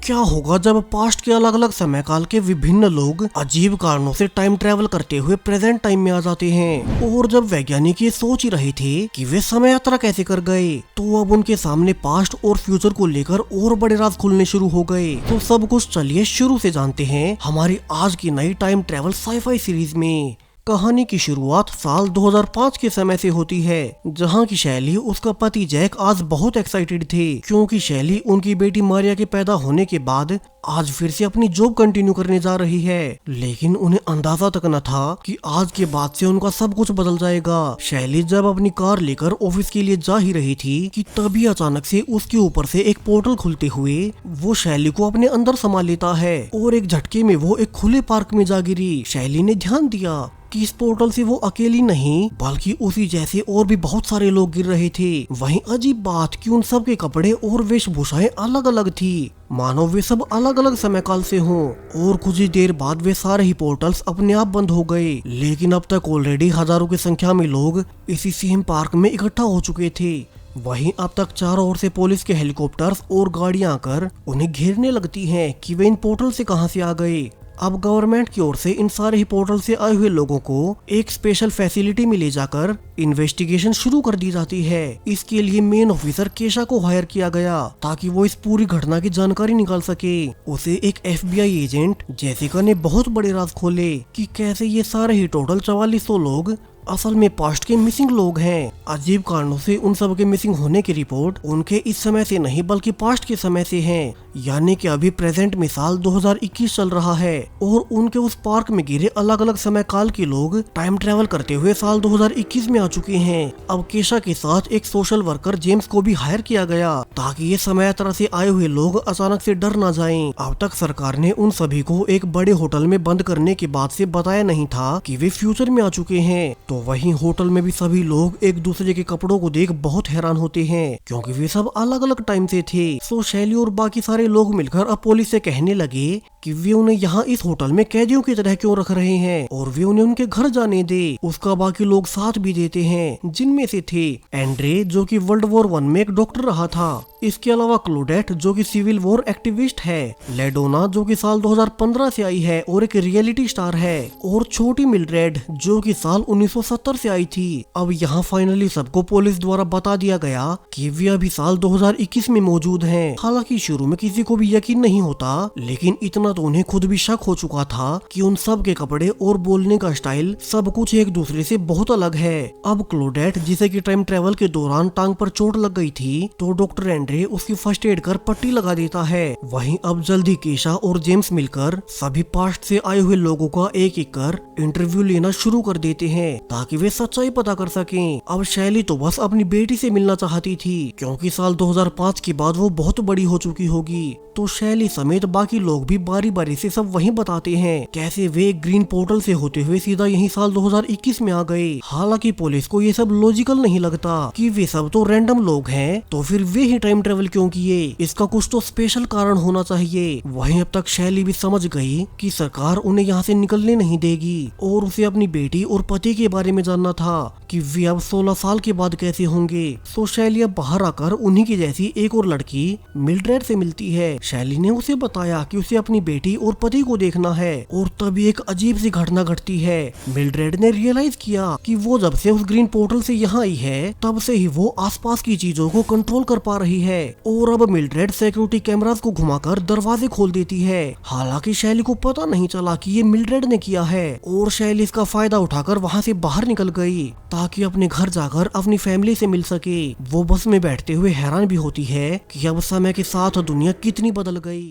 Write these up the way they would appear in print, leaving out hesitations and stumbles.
क्या होगा जब पास्ट के अलग अलग समय काल के विभिन्न लोग अजीब कारणों से टाइम ट्रेवल करते हुए प्रेजेंट टाइम में आ जाते हैं। और जब वैज्ञानिक ये सोच ही रहे थे कि वे समय यात्रा कैसे कर गए, तो अब उनके सामने पास्ट और फ्यूचर को लेकर और बड़े राज खुलने शुरू हो गए। तो सब कुछ चलिए शुरू से जानते हैं हमारी आज की नई टाइम ट्रेवल साईफाई सीरीज में। कहानी की शुरुआत साल 2005 के समय से होती है, जहां की शैली उसका पति जैक आज बहुत एक्साइटेड थे, क्योंकि शैली उनकी बेटी मारिया के पैदा होने के बाद आज फिर से अपनी जॉब कंटिन्यू करने जा रही है। लेकिन उन्हें अंदाजा तक न था कि आज के बाद से उनका सब कुछ बदल जाएगा। शैली जब अपनी कार लेकर ऑफिस के लिए जा ही रही थी कि तभी अचानक से उसके ऊपर से एक पोर्टल खुलते हुए वो शैली को अपने अंदर समा लेता है और एक झटके में वो एक खुले पार्क में जा गिरी। शैली ने ध्यान दिया कि इस पोर्टल से वो अकेली नहीं बल्कि उसी जैसे और भी बहुत सारे लोग गिर रहे थे। वहीं अजीब बात कि उन सब के कपड़े और वेशभूषाएं अलग अलग थी, मानो वे सब अलग अलग समय काल से हों। और कुछ ही देर बाद वे सारे ही पोर्टल्स अपने आप बंद हो गए। लेकिन अब तक ऑलरेडी हजारों की संख्या में लोग इसी सेम पार्क में इकट्ठा हो चुके थे। वहीं अब तक चारों ओर से पुलिस के हेलीकॉप्टर्स और गाड़ियां आकर उन्हें घेरने लगती हैं कि वे इन पोर्टल से कहां से आ गए। अब गवर्नमेंट की ओर से इन सारे ही पोर्टल से आए हुए लोगों को एक स्पेशल फैसिलिटी में ले जाकर इन्वेस्टिगेशन शुरू कर दी जाती है। इसके लिए मेन ऑफिसर केशा को हायर किया गया ताकि वो इस पूरी घटना की जानकारी निकाल सके। उसे एक FBI एजेंट जेसिका ने बहुत बड़े राज खोले कि कैसे ये सारे ही टोटल 4400 लोग असल में पास्ट के मिसिंग लोग हैं। अजीब कारणों से उन सब के मिसिंग होने की रिपोर्ट उनके इस समय से नहीं बल्कि पास्ट के समय से है, यानी कि अभी प्रेजेंट में साल 2021 चल रहा है। और उनके उस पार्क में गिरे अलग अलग समय काल के लोग टाइम ट्रेवल करते हुए साल 2021 में आ चुके हैं। अब केशा के साथ एक सोशल वर्कर जेम्स को भी हायर किया गया ताकि ये समय यात्रा से आए हुए लोग अचानक से डर ना जाएं। अब तक सरकार ने उन सभी को एक बड़े होटल में बंद करने के बाद से बताया नहीं था कि वे फ्यूचर में आ चुके हैं। तो वहीं होटल में भी सभी लोग एक दूसरे के कपड़ों को देख बहुत हैरान होते हैं, क्योंकि वे सब अलग अलग टाइम से थे। सो शैली और बाकी सारे लोग मिलकर अब पुलिस से कहने लगे कि वे उन्हें यहाँ इस होटल में कैदियों की तरह क्यों रख रहे हैं और वे उन्हें उनके घर जाने दे। उसका बाकी लोग साथ भी देते हैं, जिनमें से थे एंड्रे जो कि वर्ल्ड वॉर 1 में एक डॉक्टर रहा था, इसके अलावा क्लोडेट जो कि सिविल वॉर एक्टिविस्ट है, लेडोना जो कि साल 2015 से आई है और एक रियलिटी स्टार है, और छोटी मिल्ड्रेड जो कि साल 1970 से आई थी। अब यहाँ फाइनली सबको पुलिस द्वारा बता दिया गया कि वे अभी साल 2021 में मौजूद हैं। हालांकि शुरू में किसी को भी यकीन नहीं होता, लेकिन इतना तो उन्हें खुद भी शक हो चुका था कि उन सब के कपड़े और बोलने का स्टाइल सब कुछ एक दूसरे से बहुत अलग है। अब क्लोडेट जिसे कि टाइम ट्रेवल के दौरान टांग पर चोट लग गई थी, तो डॉक्टर एंड्रे उसकी फर्स्ट एड कर पट्टी लगा देता है। वहीं अब जल्दी केशा और जेम्स मिलकर सभी पास्ट से आए हुए लोगों का एक एक कर इंटरव्यू लेना शुरू कर देते हैं ताकि वे सच्चाई पता कर सकें। अब शैली तो बस अपनी बेटी से मिलना चाहती थी, क्योंकि साल 2005 के बाद वो बहुत बड़ी हो चुकी होगी। तो शैली समेत बाकी लोग भी बारी बारी से सब वहीं बताते हैं कैसे वे ग्रीन पोर्टल से होते हुए सीधा यही साल 2021 में आ गए। हालांकि पुलिस को ये सब लॉजिकल नहीं लगता कि वे सब तो रैंडम लोग हैं, तो फिर वे ही टाइम ट्रेवल क्यों किए, इसका कुछ तो स्पेशल कारण होना चाहिए। वहीं अब तक शैली भी समझ गई कि सरकार उन्हें यहाँ से निकलने नहीं देगी और उसे अपनी बेटी और पति के बारे में जानना था कि वे अब 16 साल के बाद कैसे होंगे। तो शैली अब बाहर आकर उन्हीं की जैसी एक और लड़की मिल्ड्रेड से मिलती है। शैली ने उसे बताया कि उसे अपनी बेटी और पति को देखना है, और तभी एक अजीब सी घटना घटती है। मिल्ड्रेड ने रियलाइज किया कि वो जब से उस ग्रीन पोर्टल से यहाँ आई है, तब से ही वो आसपास की चीजों को कंट्रोल कर पा रही है। और अब मिल्ड्रेड सिक्योरिटी कैमरास को घुमाकर दरवाजे खोल देती है। हालांकि शैली को पता नहीं चला कि ये मिल्ड्रेड ने किया है, और शैली इसका फायदा उठाकर वहाँ से बाहर निकल गई ताकि अपने घर जाकर अपनी फैमिली से मिल सके। वो बस में बैठते हुए हैरान भी होती है कि अब समय के साथ दुनिया कितनी बदल गई।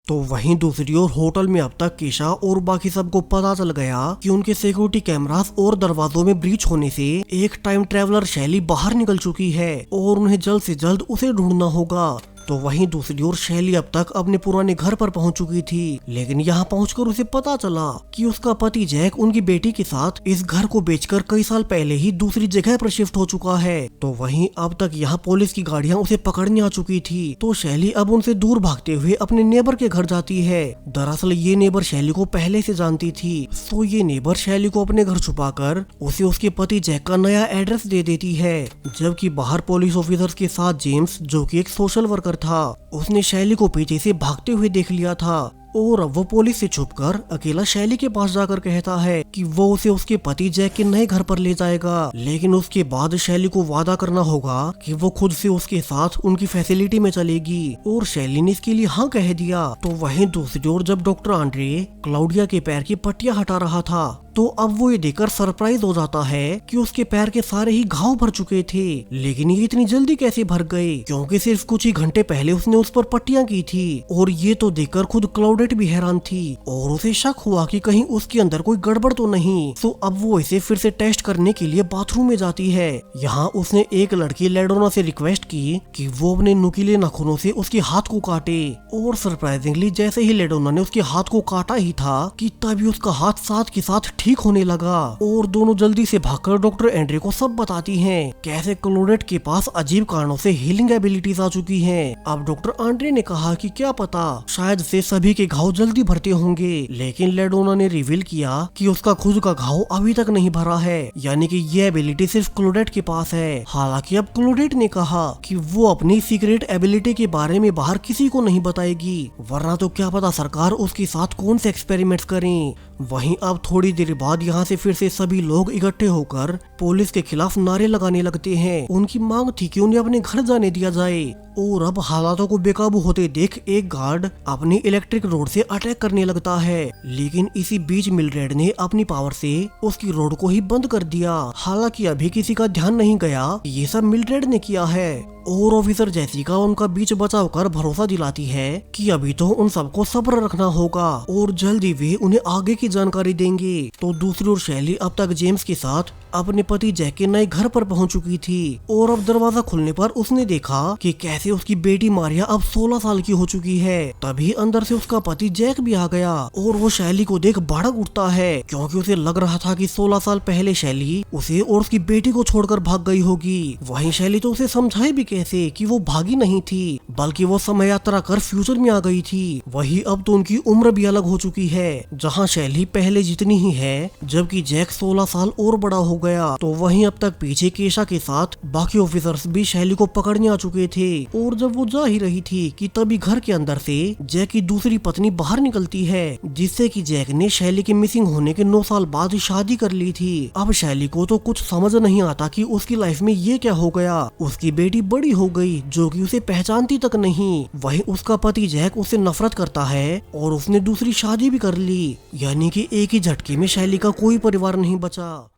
तो वहीं दूसरी ओर होटल में अब तक केशा और बाकी सबको पता चल गया कि उनके सिक्योरिटी कैमरास और दरवाजों में ब्रीच होने से एक टाइम ट्रेवलर शैली बाहर निकल चुकी है और उन्हें जल्द से जल्द उसे ढूंढना होगा। तो वहीं दूसरी ओर शैली अब तक अपने पुराने घर पर पहुंच चुकी थी, लेकिन यहाँ पहुंचकर उसे पता चला कि उसका पति जैक उनकी बेटी के साथ इस घर को बेचकर कई साल पहले ही दूसरी जगह पर शिफ्ट हो चुका है। तो वहीं अब तक यहाँ पुलिस की गाड़ियाँ उसे पकड़ने आ चुकी थी। तो शैली अब उनसे दूर भागते हुए अपने नेबर के घर जाती है। दरअसल ये नेबर शैली को पहले से जानती थी, तो ये नेबर शैली को अपने घर छुपाकर उसे उसके पति जैक का नया एड्रेस दे देती है। जबकि बाहर पुलिस ऑफिसर्स के साथ जेम्स जो कि एक सोशल वर्कर पर था। उसने शैली को पीछे से भागते हुए देख लिया था और अब वो पुलिस से छुपकर अकेला शैली के पास जाकर कहता है कि वो उसे उसके पति जैक के नए घर पर ले जाएगा, लेकिन उसके बाद शैली को वादा करना होगा कि वो खुद से उसके साथ उनकी फैसिलिटी में चलेगी। और शैली ने इसके लिए हाँ कह दिया। तो वहीं दूसरी ओर जब डॉक्टर आंड्रे क्लाउडिया के पैर की पट्टियां हटा रहा था तो अब वो ये देखकर सरप्राइज हो जाता है कि उसके पैर के सारे ही घाव भर चुके थे। लेकिन ये इतनी जल्दी कैसे भर गए, क्योंकि सिर्फ कुछ ही घंटे पहले उसने उस पर पट्टियां की थी। और ये तो देखकर खुद क्लाउडेट भी हैरान थी और उसे शक हुआ कि कहीं उसके अंदर कोई गड़बड़ तो नहीं। तो अब वो इसे फिर से टेस्ट करने के लिए बाथरूम में जाती है। यहाँ उसने एक लड़की लेडोना से रिक्वेस्ट की कि वो अपने नुकीले नाखूनों से उसके हाथ को काटे। और सरप्राइजिंगली जैसे ही लेडोना ने उसके हाथ को काटा ही था कि तभी उसका हाथ साथ के साथ ठीक होने लगा। और दोनों जल्दी से भागकर डॉक्टर एंड्रे को सब बताती हैं कैसे क्लोडेट के पास अजीब कारणों से हीलिंग एबिलिटीज आ चुकी हैं। अब डॉक्टर आंड्रे ने कहा कि क्या पता शायद से सभी के घाव जल्दी भरते होंगे, लेकिन लेडोना ने रिवील किया कि उसका खुद का घाव अभी तक नहीं भरा है, यानी कि ये एबिलिटी सिर्फ क्लोडेट के पास है। हालांकि अब क्लोडेट ने कहा कि वो अपनी सीक्रेट एबिलिटी के बारे में बाहर किसी को नहीं बताएगी, वरना तो क्या पता सरकार उसके साथ कौन से एक्सपेरिमेंट्स करें। वहीं अब थोड़ी देर बाद यहाँ से फिर से सभी लोग इकट्ठे होकर पुलिस के खिलाफ नारे लगाने लगते हैं। उनकी मांग थी कि उन्हें अपने घर जाने दिया जाए। और अब हालातों को बेकाबू होते देख एक गार्ड अपनी इलेक्ट्रिक रोड से अटैक करने लगता है, लेकिन इसी बीच मिल्ड्रेड ने अपनी पावर से उसकी रोड को ही बंद कर दिया। हालांकि अभी किसी का ध्यान नहीं गया ये सब मिल्ड्रेड ने किया है। और ऑफिसर जैसिका उनका बीच बचाव कर भरोसा दिलाती है कि अभी तो उन सबको सब्र रखना होगा और जल्दी वे उन्हें आगे की जानकारी देंगे। तो दूसरी ओर शैली अब तक जेम्स के साथ अपने पति जैक के नए घर पर पहुंच चुकी थी और अब दरवाजा खुलने पर उसने देखा कि कैसे उसकी बेटी मारिया अब 16 साल की हो चुकी है। तभी अंदर से उसका पति जैक भी आ गया और वो शैली को देख भड़क उठता है, क्योंकि उसे लग रहा था कि 16 साल पहले शैली उसे और उसकी बेटी को छोड़कर भाग गई होगी। वहीं शैली तो उसे समझाए भी कैसे कि वो भागी नहीं थी, बल्कि वो समय यात्रा कर फ्यूचर में आ गई थी। वही अब तो उनकी उम्र भी अलग हो चुकी है, जहाँ शैली पहले जितनी ही है, जबकि जैक 16 साल और बड़ा हो गया। तो वहीं अब तक पीछे केशा के साथ बाकी ऑफिसर्स भी शैली को पकड़ने आ चुके थे। और जब वो जा ही रही थी कि तभी घर के अंदर से जैक की दूसरी पत्नी बाहर निकलती है, जिससे कि जैक ने शैली के मिसिंग होने के 9 साल बाद शादी कर ली थी। अब शैली को तो कुछ समझ नहीं आता कि उसकी लाइफ में ये क्या हो गया। उसकी बेटी बड़ी हो गई जो कि उसे पहचानती तक नहीं। वहीं उसका पति जैक उससे नफरत करता है और उसने दूसरी शादी भी कर ली, यानी कि एक ही झटके में शैली का कोई परिवार नहीं बचा।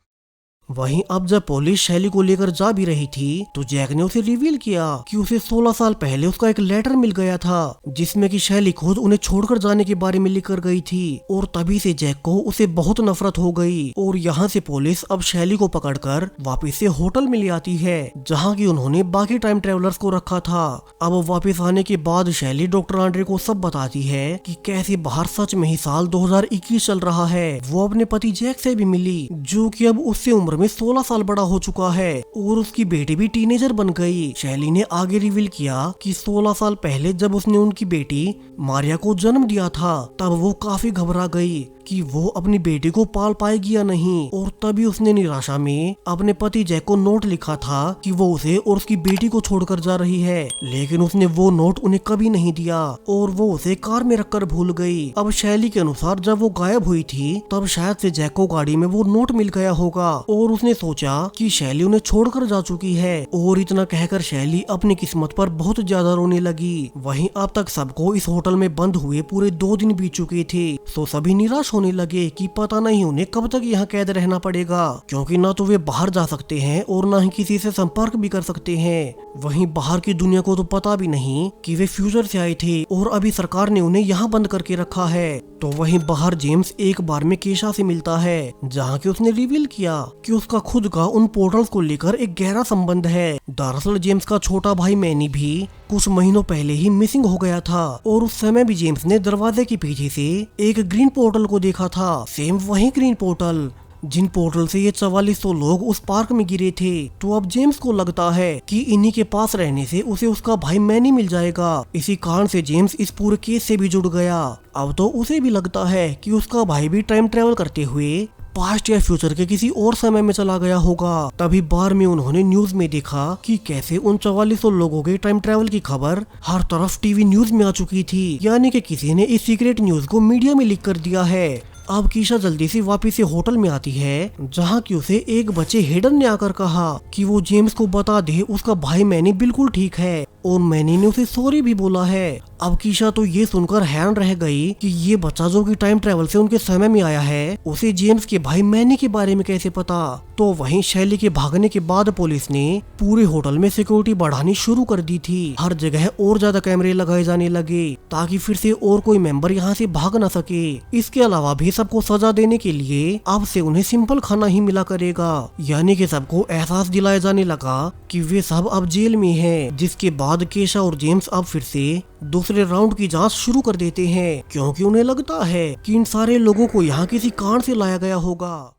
वहीं अब जब पुलिस शैली को लेकर जा भी रही थी तो जैक ने उसे रिवील किया कि उसे 16 साल पहले उसका एक लेटर मिल गया था, जिसमें कि शैली खुद उन्हें छोड़कर जाने के बारे में लिख कर गई थी। और तभी से जैक को उसे बहुत नफरत हो गई। और यहाँ से पुलिस अब शैली को पकड़कर वापस से होटल में ले आती है, जहाँ की उन्होंने बाकी टाइम ट्रेवलर्स को रखा था। अब वापस आने के बाद शैली डॉक्टर आंड्रे को सब बताती है कि कैसे बाहर सच में ही साल 2021 चल रहा है। वो अपने पति जैक से भी मिली, जो कि अब उससे उम्र में 16 साल बड़ा हो चुका है और उसकी बेटी भी टीनेजर बन गई। शैली ने आगे रिवील किया कि 16 साल पहले जब उसने उनकी बेटी मारिया को जन्म दिया था, तब वो काफी घबरा गई कि वो अपनी बेटी को पाल पाएगी या नहीं। और तभी उसने निराशा में अपने पति जैक को नोट लिखा था कि वो उसे और उसकी बेटी को छोड़कर जा रही है, लेकिन उसने वो नोट उन्हें कभी नहीं दिया और वो उसे कार में रखकर भूल गई। अब शैली के अनुसार जब वो गायब हुई थी तब शायद से जैक को गाड़ी में वो नोट मिल गया होगा और उसने सोचा कि शैली उन्हें छोड़कर जा चुकी है। और इतना कहकर शैली अपनी किस्मत पर बहुत ज्यादा रोने लगी। वहीं अब तक सबको इस होटल में बंद हुए पूरे 2 दिन बीत चुके थे, तो सभी निराश होने लगे कि पता नहीं उन्हें कब तक यहाँ कैद रहना पड़ेगा, क्योंकि ना तो वे बाहर जा सकते हैं और ना ही किसी से संपर्क भी कर सकते हैं। वहीं बाहर की दुनिया को तो पता भी नहीं कि वे फ्यूचर से आए थे और अभी सरकार ने उन्हें यहाँ बंद करके रखा है। तो वहीं बाहर जेम्स एक बार में केशा से मिलता है, जहाँ की उसने रिवील किया कि उसका खुद का उन पोर्टल्स को लेकर एक गहरा संबंध है। दरअसल जेम्स का छोटा भाई मैनी भी कुछ महीनों पहले ही मिसिंग हो गया था और उस समय भी जेम्स ने दरवाजे के पीछे से एक ग्रीन पोर्टल को देखा था, सेम वही ग्रीन पोर्टल जिन पोर्टल से ये 4400 लोग उस पार्क में गिरे थे। तो अब जेम्स को लगता है कि इन्हीं के पास रहने से उसे उसका भाई मैनी मिल जाएगा। इसी कारण से जेम्स इस पूरे केस से भी जुड़ गया। अब तो उसे भी लगता है कि उसका भाई भी टाइम ट्रेवल करते हुए पास्ट या फ्यूचर के किसी और समय में चला गया होगा। तभी बार में उन्होंने न्यूज में देखा कि कैसे उन 4400 लोगों के टाइम ट्रेवल की खबर हर तरफ टीवी न्यूज में आ चुकी थी, यानी कि किसी ने इस सीक्रेट न्यूज को मीडिया में लीक कर दिया है। अब कीशा जल्दी से वापस से होटल में आती है, जहाँ की उसे एक बच्चे हेडन ने आकर कहा कि वो जेम्स को बता दे उसका भाई मैनी बिल्कुल ठीक है, और मैनी ने उसे सॉरी भी बोला है। अब कीशा तो ये सुनकर हैरान रह गई कि ये बच्चा जो कि टाइम ट्रेवल से उनके समय में आया है, उसे जेम्स के भाई मैनी के बारे में कैसे पता। तो वहीं शैली के भागने के बाद पुलिस ने पूरे होटल में सिक्योरिटी बढ़ानी शुरू कर दी थी। हर जगह और ज्यादा कैमरे लगाए जाने लगे ताकि फिर से और कोई मेंबर यहाँ से भाग न सके। इसके अलावा भी सबको सजा देने के लिए अब से उन्हें सिंपल खाना ही मिला करेगा, यानी कि सबको एहसास दिलाया जाने लगा कि वे सब अब जेल में हैं। जिसके बाद केशा और जेम्स अब फिर से दूसरे राउंड की जांच शुरू कर देते हैं, क्योंकि उन्हें लगता है कि इन सारे लोगों को यहाँ किसी कांड से लाया गया होगा।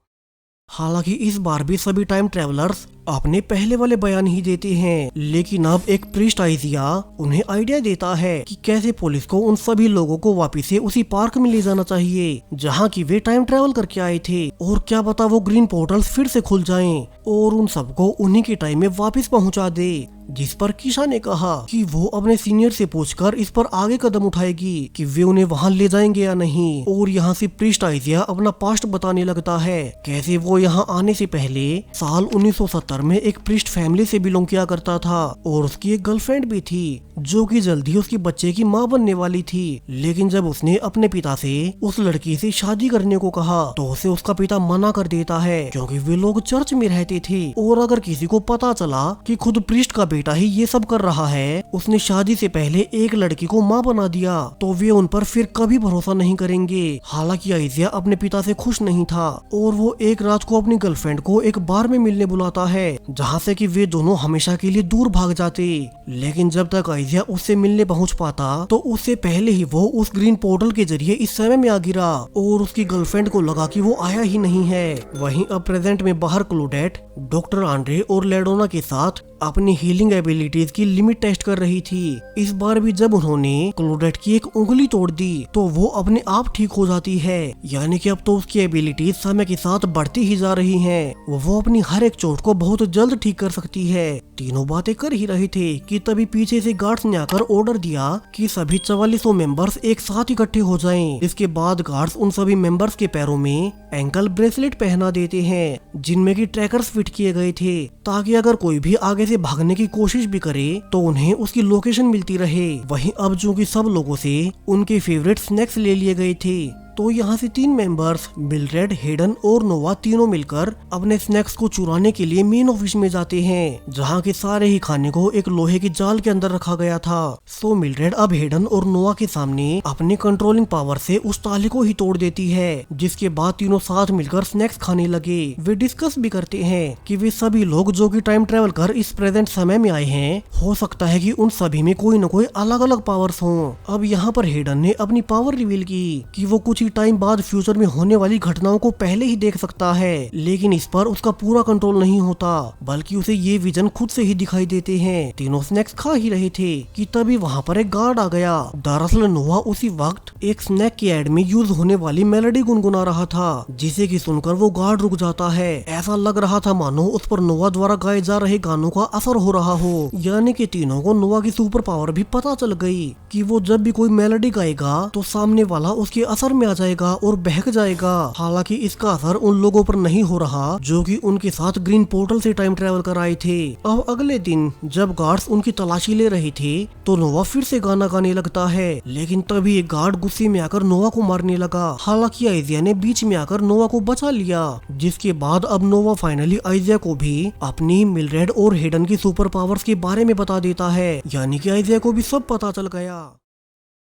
हालांकि इस बार भी सभी टाइम ट्रेवलर्स अपने पहले वाले बयान ही देते हैं, लेकिन अब एक प्रीस्ट आइजिया उन्हें आइडिया देता है कि कैसे पुलिस को उन सभी लोगों को वापस से उसी पार्क में ले जाना चाहिए जहां की वे टाइम ट्रेवल करके आए थे, और क्या पता वो ग्रीन पोर्टल्स फिर से खुल जाएं और उन सबको उन्हीं के टाइम में वापस पहुंचा दे। जिस पर कीशा ने कहा कि वो अपने सीनियर से पूछकर इस पर आगे कदम उठाएगी कि वे उन्हें वहां ले जाएंगे या नहीं। और यहाँ से प्रीस्ट आइजिया अपना पास्ट बताने लगता है, कैसे वो यहाँ आने से पहले साल 1970 में एक प्रीस्ट फैमिली से बिलोंग किया करता था, और उसकी एक गर्लफ्रेंड भी थी जो कि जल्दी उसके बच्चे की माँ बनने वाली थी। लेकिन जब उसने अपने पिता से उस लड़की से शादी करने को कहा तो उसे उसका पिता मना कर देता है, क्योंकि वे लोग चर्च में रहते थे, और अगर किसी को पता चला कि खुद प्रीस्ट का बेटा ही ये सब कर रहा है, उसने शादी से पहले एक लड़की को माँ बना दिया, तो वे उन पर फिर कभी भरोसा नहीं करेंगे। हालांकि आइजिया अपने पिता से खुश नहीं था, और वो एक रात को अपनी गर्लफ्रेंड को एक बार में मिलने बुलाता है, जहाँ से कि वे दोनों हमेशा के लिए दूर भाग जाते। लेकिन जब तक आइजिया उससे मिलने पहुँच पाता तो उससे पहले ही वो उस ग्रीन पोर्टल के जरिए इस समय में आ गिरा, और उसकी गर्लफ्रेंड को लगा कि वो आया ही नहीं है। वहीं अब प्रेजेंट में बाहर क्लोडेट डॉक्टर आंड्रे और लेडोना के साथ अपनी हीलिंग एबिलिटीज की लिमिट टेस्ट कर रही थी। इस बार भी जब उन्होंने क्लोडेट की एक उंगली तोड़ दी तो वो अपने आप ठीक हो जाती है, यानी कि अब तो उसकी एबिलिटीज समय के साथ बढ़ती ही जा रही हैं। वो अपनी हर एक चोट को बहुत जल्द ठीक कर सकती है। तीनों बातें कर ही रहे थे कि तभी पीछे से गार्ड्स ने आकर ऑर्डर दिया कि सभी 4400 मेंबर्स एक साथ इकट्ठे हो जाएं। इसके बाद गार्ड्स उन सभी मेंबर्स के पैरों में एंकल ब्रेसलेट पहना देते हैं, जिनमें की ट्रैकर्स फिट किए गए थे, ताकि अगर कोई भी आगे से भागने की कोशिश भी करे तो उन्हें उसकी लोकेशन मिलती रहे। वहीं अब चूंकि सब लोगों से उनके फेवरेट स्नैक्स ले लिए गए थे, तो यहाँ से 3 मेंबर्स मिलरेड, हेडन और नोवा तीनों मिलकर अपने स्नैक्स को चुराने के लिए मेन ऑफिस में जाते हैं, जहाँ के सारे ही खाने को एक लोहे की जाल के अंदर रखा गया था। सो मिलरेड अब हेडन और नोवा के सामने अपने कंट्रोलिंग पावर से उस ताले को ही तोड़ देती है, जिसके बाद तीनों साथ मिलकर स्नैक्स खाने लगे। वे डिस्कस भी करते हैं कि वे सभी लोग जो कि टाइम ट्रेवल कर इस प्रेजेंट समय में आए हैं, हो सकता है कि उन सभी में कोई न कोई अलग अलग पावर्स हों। अब यहाँ पर हेडन ने अपनी पावर रिवील की कि वो कुछ टाइम बाद फ्यूचर में होने वाली घटनाओं को पहले ही देख सकता है, लेकिन इस पर उसका पूरा कंट्रोल नहीं होता, बल्कि उसे ये विजन खुद से ही दिखाई देते हैं। तीनों स्नैक्स खा ही रहे थे कि तभी वहाँ पर एक गार्ड आ गया। दरअसल नोवा उसी वक्त एक स्नैक की एड में यूज होने वाली मेलोडी गुनगुना रहा था, जिसे कि सुनकर वो गार्ड रुक जाता है। ऐसा लग रहा था मानो उस पर नोवा द्वारा गाए जा रहे गानों का असर हो रहा हो, यानी कि तीनों को नोवा की सुपर पावर भी पता चल गई कि वो जब भी कोई मेलोडी गाएगा तो सामने वाला उसके असर में आ जाएगा और बहक जाएगा। हालांकि इसका असर उन लोगों पर नहीं हो रहा जो कि उनके साथ ग्रीन पोर्टल से टाइम ट्रेवल कर आए थे। अब अगले दिन जब गार्ड्स उनकी तलाशी ले रहे थे तो नोवा फिर से गाना गाने लगता है, लेकिन तभी एक गार्ड गुस्से में आकर नोवा को मारने लगा। हालांकि आइजिया ने बीच में आकर नोवा को बचा लिया, जिसके बाद अब नोवा फाइनली आइजिया को भी अपनी मिलरेड और हेडन की सुपर पावर्स के बारे में बता देता है, यानी कि आइजिया को भी सब पता चल गया।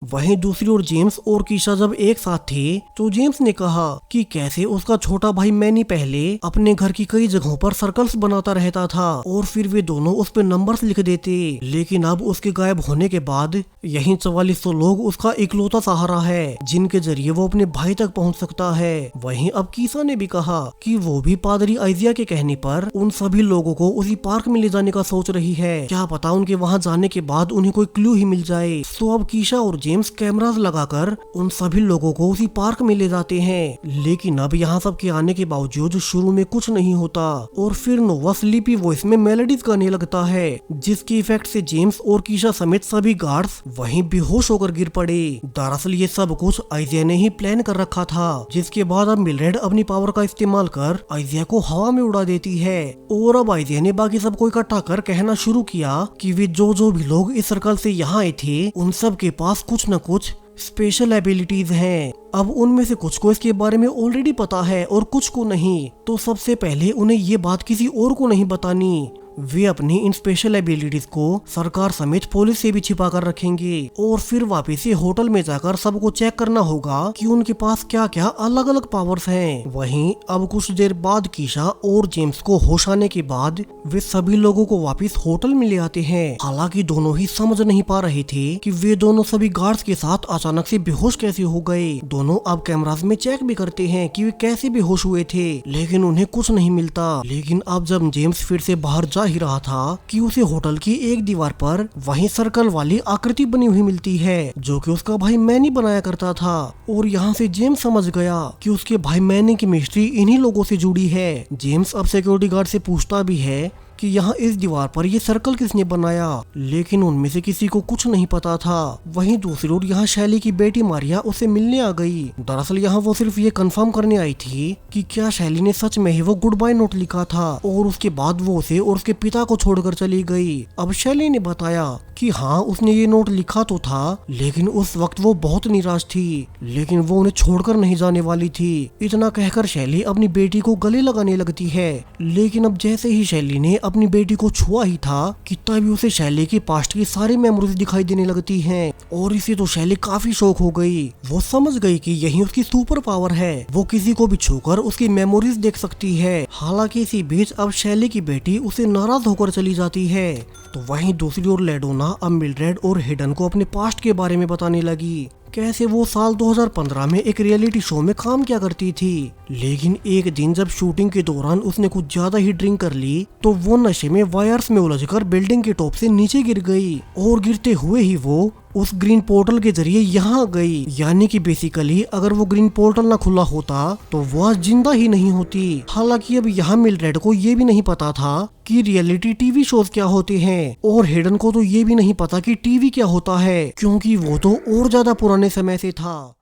वहीं दूसरी ओर जेम्स और कीशा जब एक साथ थे तो जेम्स ने कहा कि कैसे उसका छोटा भाई मैनी पहले अपने घर की कई जगहों पर सर्कल्स बनाता रहता था और फिर वे दोनों उस पे नंबर्स लिख देते, लेकिन अब उसके गायब होने के बाद यही 4400 लोग उसका इकलौता सहारा है जिनके जरिए वो अपने भाई तक पहुंच सकता है। वहीं अब कीशा ने भी कहा कि वो भी पादरी आइजिया के कहने पर उन सभी लोगों को उसी पार्क में ले जाने का सोच रही है, क्या पता उनके वहाँ जाने के बाद उन्हें कोई क्लू ही मिल जाए। तो अब कीशा और जेम्स कैमरास लगाकर उन सभी लोगों को उसी पार्क में ले जाते हैं। लेकिन अब यहाँ सब के आने के बावजूद शुरू में कुछ नहीं होता और फिर नोवा स्लीपी वॉइस में मेलोडीज गाने लगता है, जिसके इफेक्ट से जेम्स और कीशा समेत सभी गार्ड्स वहीं बेहोश होकर गिर पड़े। दरअसल ये सब कुछ आइजिया ने ही प्लान कर रखा था, जिसके बाद अब मिलरेड अपनी पावर का इस्तेमाल कर आइजिया को हवा में उड़ा देती है और अब आइजिया ने बाकी सबको इकट्ठा कर कहना शुरू किया कि वे जो भी लोग इस सर्कल से यहाँ आए थे उन सब के पास कुछ न कुछ स्पेशल एबिलिटीज हैं। अब उनमें से कुछ को इसके बारे में ऑलरेडी पता है और कुछ को नहीं, तो सबसे पहले उन्हें ये बात किसी और को नहीं बतानी। वे अपनी इन स्पेशल एबिलिटीज को सरकार समेत पुलिस से भी छिपा कर रखेंगे और फिर वापस से होटल में जाकर सबको चेक करना होगा कि उनके पास क्या क्या अलग अलग पावर्स हैं। वहीं अब कुछ देर बाद कीशा और जेम्स को होश आने के बाद वे सभी लोगों को वापस होटल में ले आते हैं। हालांकि दोनों ही समझ नहीं पा रहे थे कि वे दोनों सभी गार्ड्स के साथ अचानक से बेहोश कैसे हो गए। दोनों अब कैमरास में चेक भी करते हैं कि वे कैसे बेहोश हुए थे, लेकिन उन्हें कुछ नहीं मिलता। लेकिन अब जब जेम्स फिर से बाहर ही रहा था कि उसे होटल की एक दीवार पर वहीं सर्कल वाली आकृति बनी हुई मिलती है, जो कि उसका भाई मैनी बनाया करता था। और यहाँ से जेम्स समझ गया कि उसके भाई मैनी की मिस्ट्री इन्हीं लोगों से जुड़ी है। जेम्स अब सिक्योरिटी गार्ड से पूछता भी है कि यहाँ इस दीवार पर ये सर्कल किसने बनाया, लेकिन उनमें से किसी को कुछ नहीं पता था। वहीं दूसरी ओर यहाँ शैली की बेटी मारिया उसे मिलने आ गई। दरअसल यहाँ वो सिर्फ ये कंफर्म करने आई थी कि क्या शैली ने सच में ही वो गुड बाय नोट लिखा था, और उसके बाद वो उसे और उसके पिता को छोड़कर चली गई। अब शैली ने बताया कि हाँ, उसने ये नोट लिखा तो था, लेकिन उस वक्त वो बहुत निराश थी, लेकिन वो उन्हें छोड़कर नहीं जाने वाली थी। इतना कहकर शैली अपनी बेटी को गले लगाने लगती है, लेकिन अब जैसे ही शैली ने अपनी बेटी को छुआ ही था कि तभी उसे शैली की पास्ट की सारी मेमोरीज दिखाई देने लगती हैं, और इसे तो शैली काफी शौक हो गई। वो समझ गई कि यही उसकी सुपर पावर है, वो किसी को भी छूकर उसकी मेमोरीज देख सकती है। हालांकि इसी बीच अब शैली की बेटी उसे नाराज होकर चली जाती है। तो वहीं दूसरी ओर लेडोना अब मिलरेड और हेडन को अपने पास्ट के बारे में बताने लगी, कैसे वो साल 2015 में एक रियलिटी शो में काम किया करती थी, लेकिन एक दिन जब शूटिंग के दौरान उसने कुछ ज्यादा ही ड्रिंक कर ली तो वो नशे में वायर्स में उलझकर बिल्डिंग के टॉप से नीचे गिर गई, और गिरते हुए ही वो उस ग्रीन पोर्टल के जरिए यहाँ आ गई। यानी कि बेसिकली अगर वो ग्रीन पोर्टल ना खुला होता तो वो आज जिंदा ही नहीं होती। हालांकि अब यहाँ मिलरेड को ये भी नहीं पता था कि रियलिटी टीवी शोज क्या होते हैं, और हेडन को तो ये भी नहीं पता कि टीवी क्या होता है, क्योंकि वो तो और ज्यादा पुराने समय से था।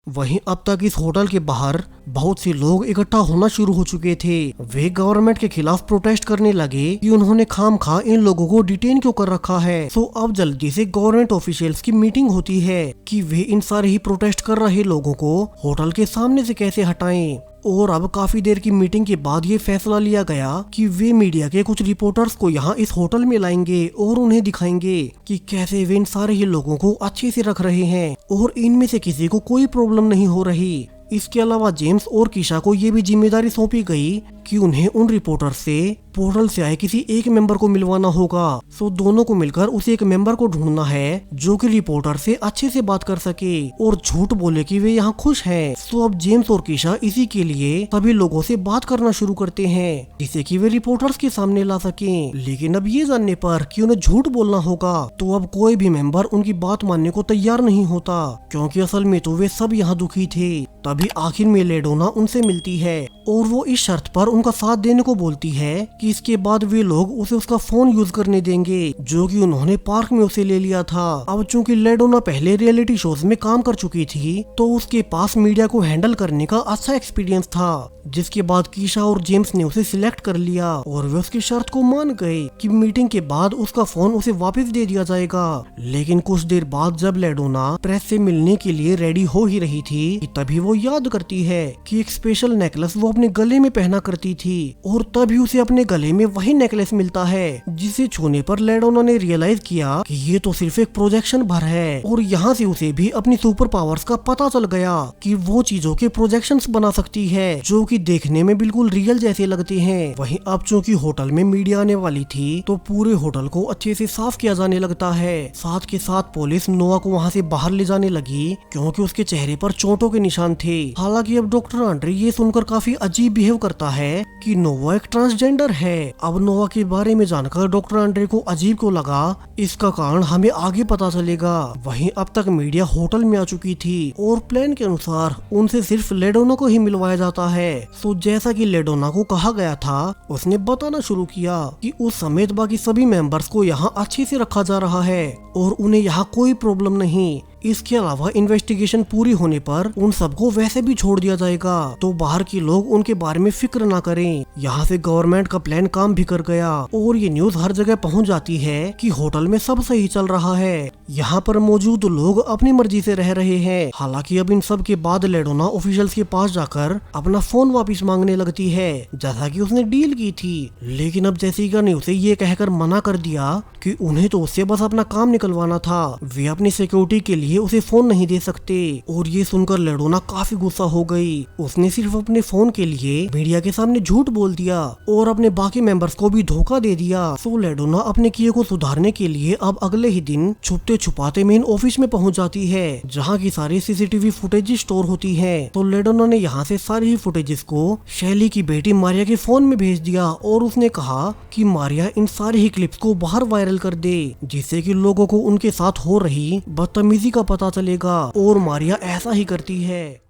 वहीं अब तक इस होटल के बाहर बहुत से लोग इकट्ठा होना शुरू हो चुके थे। वे गवर्नमेंट के खिलाफ प्रोटेस्ट करने लगे कि उन्होंने खामखा इन लोगों को डिटेन क्यों कर रखा है। सो अब जल्दी से गवर्नमेंट ऑफिशियल्स की मीटिंग होती है कि वे इन सारे ही प्रोटेस्ट कर रहे लोगों को होटल के सामने से कैसे हटाएं। और अब काफी देर की मीटिंग के बाद ये फैसला लिया गया कि वे मीडिया के कुछ रिपोर्टर्स को यहाँ इस होटल में लाएंगे और उन्हें दिखाएंगे कि कैसे वे इन सारे ही लोगों को अच्छे से रख रहे हैं और इनमें से किसी को कोई प्रॉब्लम नहीं हो रही। इसके अलावा जेम्स और कीशा को ये भी जिम्मेदारी सौंपी गई कि उन्हें उन रिपोर्टर से पोर्टल से आए किसी एक मेंबर को मिलवाना होगा। सो दोनों को मिलकर उस एक मेंबर को ढूंढना है जो कि रिपोर्टर से अच्छे से बात कर सके और झूठ बोले कि वे यहाँ खुश हैं। सो अब जेम्स और कीशा इसी के लिए सभी लोगों से बात करना शुरू करते हैं जिससे कि वे रिपोर्टर्स के सामने ला सकें। लेकिन अब ये जानने पर कि उन्हें झूठ बोलना होगा तो अब कोई भी मेंबर उनकी बात मानने को तैयार नहीं होता, क्योंकि असल में तो वे सब यहाँ दुखी थे। तभी आखिर में लेडोना उनसे मिलती है और वो इस शर्त पर उनका साथ देने को बोलती है कि इसके बाद वे लोग उसे उसका फोन यूज करने देंगे जो कि उन्होंने पार्क में उसे ले लिया था। अब चूंकि लेडोना पहले रियलिटी शोज में काम कर चुकी थी तो उसके पास मीडिया को हैंडल करने का अच्छा एक्सपीरियंस था, जिसके बाद कीशा और जेम्स ने उसे सिलेक्ट कर लिया और वे उसकी शर्त को मान गए कि मीटिंग के बाद उसका फोन उसे वापस दे दिया जाएगा। लेकिन कुछ देर बाद जब लेडोना प्रेस से मिलने के लिए रेडी हो ही रही थी तभी वो याद करती है कि एक स्पेशल नेकलेस वो अपने गले में पहना करती थी और तभी उसे अपने गले में वही नेकलेस मिलता है जिसे छूने पर लेडोना ने रियलाइज किया कि ये तो सिर्फ एक प्रोजेक्शन भर है। और यहाँ से उसे भी अपनी सुपर पावर्स का पता चल गया कि वो चीजों के प्रोजेक्शंस बना सकती है जो कि देखने में बिल्कुल रियल जैसे लगते हैं। वहीं अब चूंकि होटल में मीडिया आने वाली थी तो पूरे होटल को अच्छे से साफ किया जाने लगता है। साथ के साथ पुलिस नोआ को वहाँ से बाहर ले जाने लगी क्योंकि उसके चेहरे पर चोटों के निशान थे। हालांकि अब डॉक्टर आंड्रे ये सुनकर काफी अजीब बिहेव करता है है कि नोवा एक ट्रांसजेंडर है। अब नोवा के बारे में जानकर डॉक्टर एंड्रे को अजीब क्यों लगा, इसका कारण हमें आगे पता चलेगा। वहीं अब तक मीडिया होटल में आ चुकी थी और प्लान के अनुसार उनसे सिर्फ लेडोना को ही मिलवाया जाता है। तो जैसा कि लेडोना को कहा गया था, उसने बताना शुरू किया कि उस समेत बाकी सभी मेंबर्स को यहाँ अच्छे से रखा जा रहा है और उन्हें यहाँ कोई प्रॉब्लम नहीं। इसके अलावा इन्वेस्टिगेशन पूरी होने पर उन सबको वैसे भी छोड़ दिया जाएगा, तो बाहर के लोग उनके बारे में फिक्र ना करें। यहाँ से गवर्नमेंट का प्लान काम भी कर गया और ये न्यूज हर जगह पहुँच जाती है कि होटल में सब सही चल रहा है। यहाँ पर मौजूद लोग अपनी मर्जी से रह रहे हैं। हालांकि अब इन सब के बाद लेडोना ऑफिशियल्स के पास जाकर अपना फोन वापस मांगने लगती है, जैसा कि उसने डील की थी। लेकिन अब जेसिका ने उसे ये कहकर मना कर दिया कि उन्हें तो उससे बस अपना काम निकलवाना था, वे अपनी सिक्योरिटी के लिए उसे फोन नहीं दे सकते। और ये सुनकर लेडोना काफी गुस्सा हो गई। उसने सिर्फ अपने फोन के लिए मीडिया के सामने झूठ बोल दिया और अपने बाकी मेंबर्स को भी धोखा दे दिया। तो लेडोना अपने किए को सुधारने के लिए अब अगले ही दिन छुपते छुपाते मेन ऑफिस में पहुंच जाती है, जहां की सारी सीसीटीवी फुटेज स्टोर होती है। तो लेडोना ने यहाँ से सारी ही फुटेजेस को शैली की बेटी मारिया के फोन में भेज दिया और उसने कहा कि मारिया इन सारी ही क्लिप्स को बाहर वायरल कर दे, जिससे कि लोगों को उनके साथ हो रही बदतमीजी का पता चलेगा। और मारिया ऐसा ही करती है।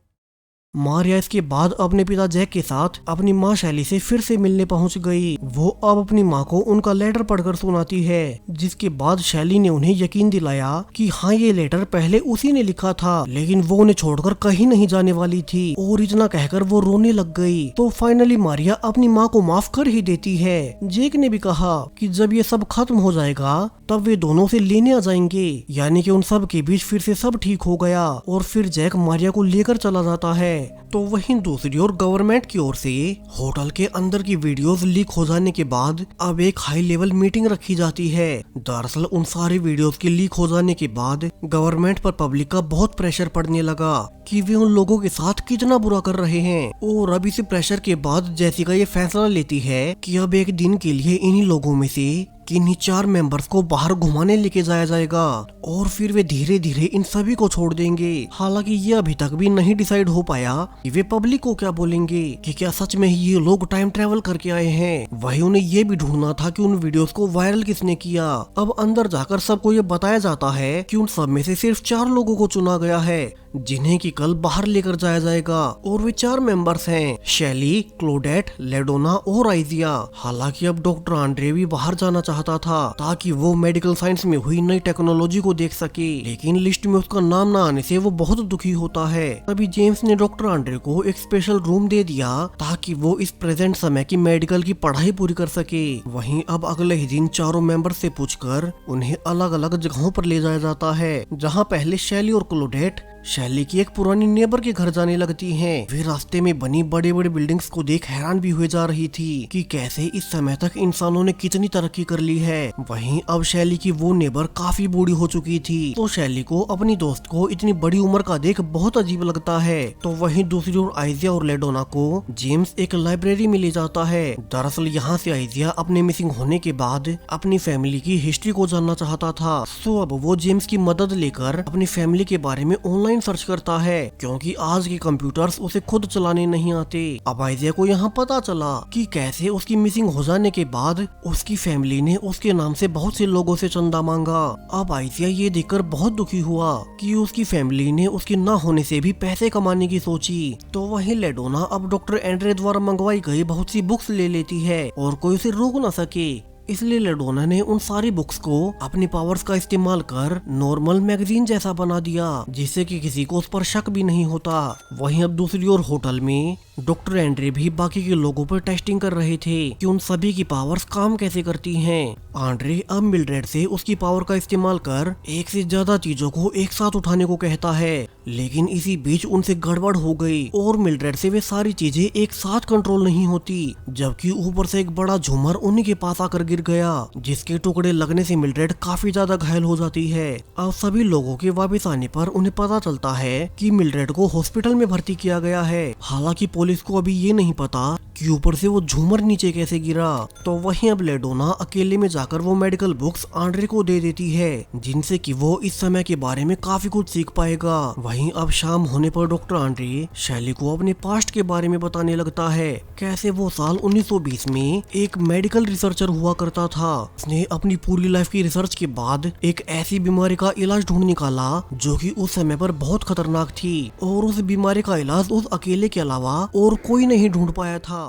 मारिया इसके बाद अपने पिता जैक के साथ अपनी माँ शैली से फिर से मिलने पहुंच गई। वो अब अपनी माँ को उनका लेटर पढ़कर सुनाती है, जिसके बाद शैली ने उन्हें यकीन दिलाया कि हाँ, ये लेटर पहले उसी ने लिखा था, लेकिन वो उन्हें छोड़कर कहीं नहीं जाने वाली थी। और इतना कहकर वो रोने लग गई। तो फाइनली मारिया अपनी माँ को माफ कर ही देती है। जैक ने भी कहा कि जब ये सब खत्म हो जाएगा तब वे दोनों से लेने आ जाएंगे, यानी कि उन सब के बीच फिर से सब ठीक हो गया। और फिर जैक मारिया को लेकर चला जाता है। तो वहीं दूसरी ओर गवर्नमेंट की ओर से होटल के अंदर की वीडियोस लीक हो जाने के बाद अब एक हाई लेवल मीटिंग रखी जाती है। दरअसल उन सारी वीडियोस के लीक हो जाने के बाद गवर्नमेंट पर पब्लिक का बहुत प्रेशर पड़ने लगा कि वे उन लोगों के साथ कितना बुरा कर रहे हैं। और अब इसी प्रेशर के बाद जेसिका ये फैसला लेती है कि अब एक दिन के लिए इन्हीं लोगों में से किन्हीं 4 मेंबर्स को बाहर घुमाने लेके जाया जाएगा और फिर वे धीरे धीरे इन सभी को छोड़ देंगे। हालांकि ये अभी तक भी नहीं डिसाइड हो पाया कि वे पब्लिक को क्या बोलेंगे, कि क्या सच में ही ये लोग टाइम ट्रेवल करके आए हैं। वहीं उन्हें ये भी ढूंढना था कि उन वीडियोस को वायरल किसने किया। अब अंदर जाकर सबको ये बताया जाता है कि उन सब में से सिर्फ 4 लोगों को चुना गया है, जिन्हें की कल बाहर लेकर जाया जाएगा। और वे 4 मेंबर्स हैं, शैली, क्लोडेट, लेडोना और आइजिया। हालांकि अब डॉक्टर एंड्रे भी बाहर जाना चाहता था ताकि वो मेडिकल साइंस में हुई नई टेक्नोलॉजी को देख सके, लेकिन लिस्ट में उसका नाम ना आने से वो बहुत दुखी होता है। तभी जेम्स ने डॉक्टर एंड्रे को एक स्पेशल रूम दे दिया ताकि वो इस प्रेजेंट समय की मेडिकल की पढ़ाई पूरी कर सके। वहीं अब अगले ही दिन चारों मेंबर से पूछकर उन्हें अलग अलग जगहों पर ले जाया जाता है, जहाँ पहले शैली और क्लोडेट शैली की एक पुरानी नेबर के घर जाने लगती हैं। वे रास्ते में बनी बड़ी बड़ी बिल्डिंग्स को देख हैरान भी हुए जा रही थी कि कैसे इस समय तक इंसानों ने कितनी तरक्की कर ली है। वहीं अब शैली की वो नेबर काफी बूढ़ी हो चुकी थी, तो शैली को अपनी दोस्त को इतनी बड़ी उम्र का देख बहुत अजीब लगता है। तो वहीं दूसरी ओर आइजिया और लेडोना को जेम्स एक लाइब्रेरी में ले जाता है। दरअसल यहाँ से आइजिया अपने मिसिंग होने के बाद अपनी फैमिली की हिस्ट्री को जानना चाहता था। सो अब वो जेम्स की मदद लेकर अपनी फैमिली के बारे में ऑनलाइन सर्च करता है, क्योंकि आज के कंप्यूटर्स उसे खुद चलाने नहीं आते। अब आइजिया को यहाँ पता चला कि कैसे उसकी मिसिंग हो जाने के बाद उसकी फैमिली ने उसके नाम से बहुत से लोगों से चंदा मांगा। अब आइजिया ये देखकर बहुत दुखी हुआ कि उसकी फैमिली ने उसके ना होने से भी पैसे कमाने की सोची। तो वहीं लेडोना अब डॉक्टर एंड्रे द्वारा मंगवाई गई बहुत सी बुक्स ले लेती है और कोई उसे रोक न सके। इसलिए लेडोना ने उन सारी बुक्स को अपनी पावर्स का इस्तेमाल कर नॉर्मल मैगजीन जैसा बना दिया, जिससे कि किसी को उस पर शक भी नहीं होता। वहीं अब दूसरी ओर होटल में डॉक्टर एंड्रे भी बाकी के लोगों पर टेस्टिंग कर रहे थे कि उन सभी की पावर्स काम कैसे करती हैं। एंड्रे अब मिल्ड्रेड से उसकी पावर का इस्तेमाल कर एक से ज्यादा चीजों को एक साथ उठाने को कहता है, लेकिन इसी बीच उनसे गड़बड़ हो गई और मिल्ड्रेड से वे सारी चीजें एक साथ कंट्रोल नहीं होती, जबकि ऊपर से एक बड़ा झूमर उन्हीं के पास आकर गिर गिर गया, जिसके टुकड़े लगने से मिल्ड्रेड काफी ज्यादा घायल हो जाती है। अब सभी लोगों के वापस आने पर उन्हें पता चलता है कि मिल्ड्रेड को हॉस्पिटल में भर्ती किया गया है। हालांकि पुलिस को अभी ये नहीं पता कि ऊपर से वो झूमर नीचे कैसे गिरा। तो वहीं अब लेडोना अकेले में जाकर वो मेडिकल बुक्स आंड्रे को दे देती है, जिनसे कि वो इस समय के बारे में काफी कुछ सीख पाएगा। वहीं अब शाम होने पर डॉक्टर आंड्रे शैली को अपने पास्ट के बारे में बताने लगता है, कैसे वो साल 1920 में एक मेडिकल रिसर्चर हुआ करता था। उसने अपनी पूरी लाइफ की रिसर्च के बाद एक ऐसी बीमारी का इलाज ढूंढ निकाला जो कि उस समय पर बहुत खतरनाक थी, और उस बीमारी का इलाज उस अकेले के अलावा और कोई नहीं ढूंढ पाया था।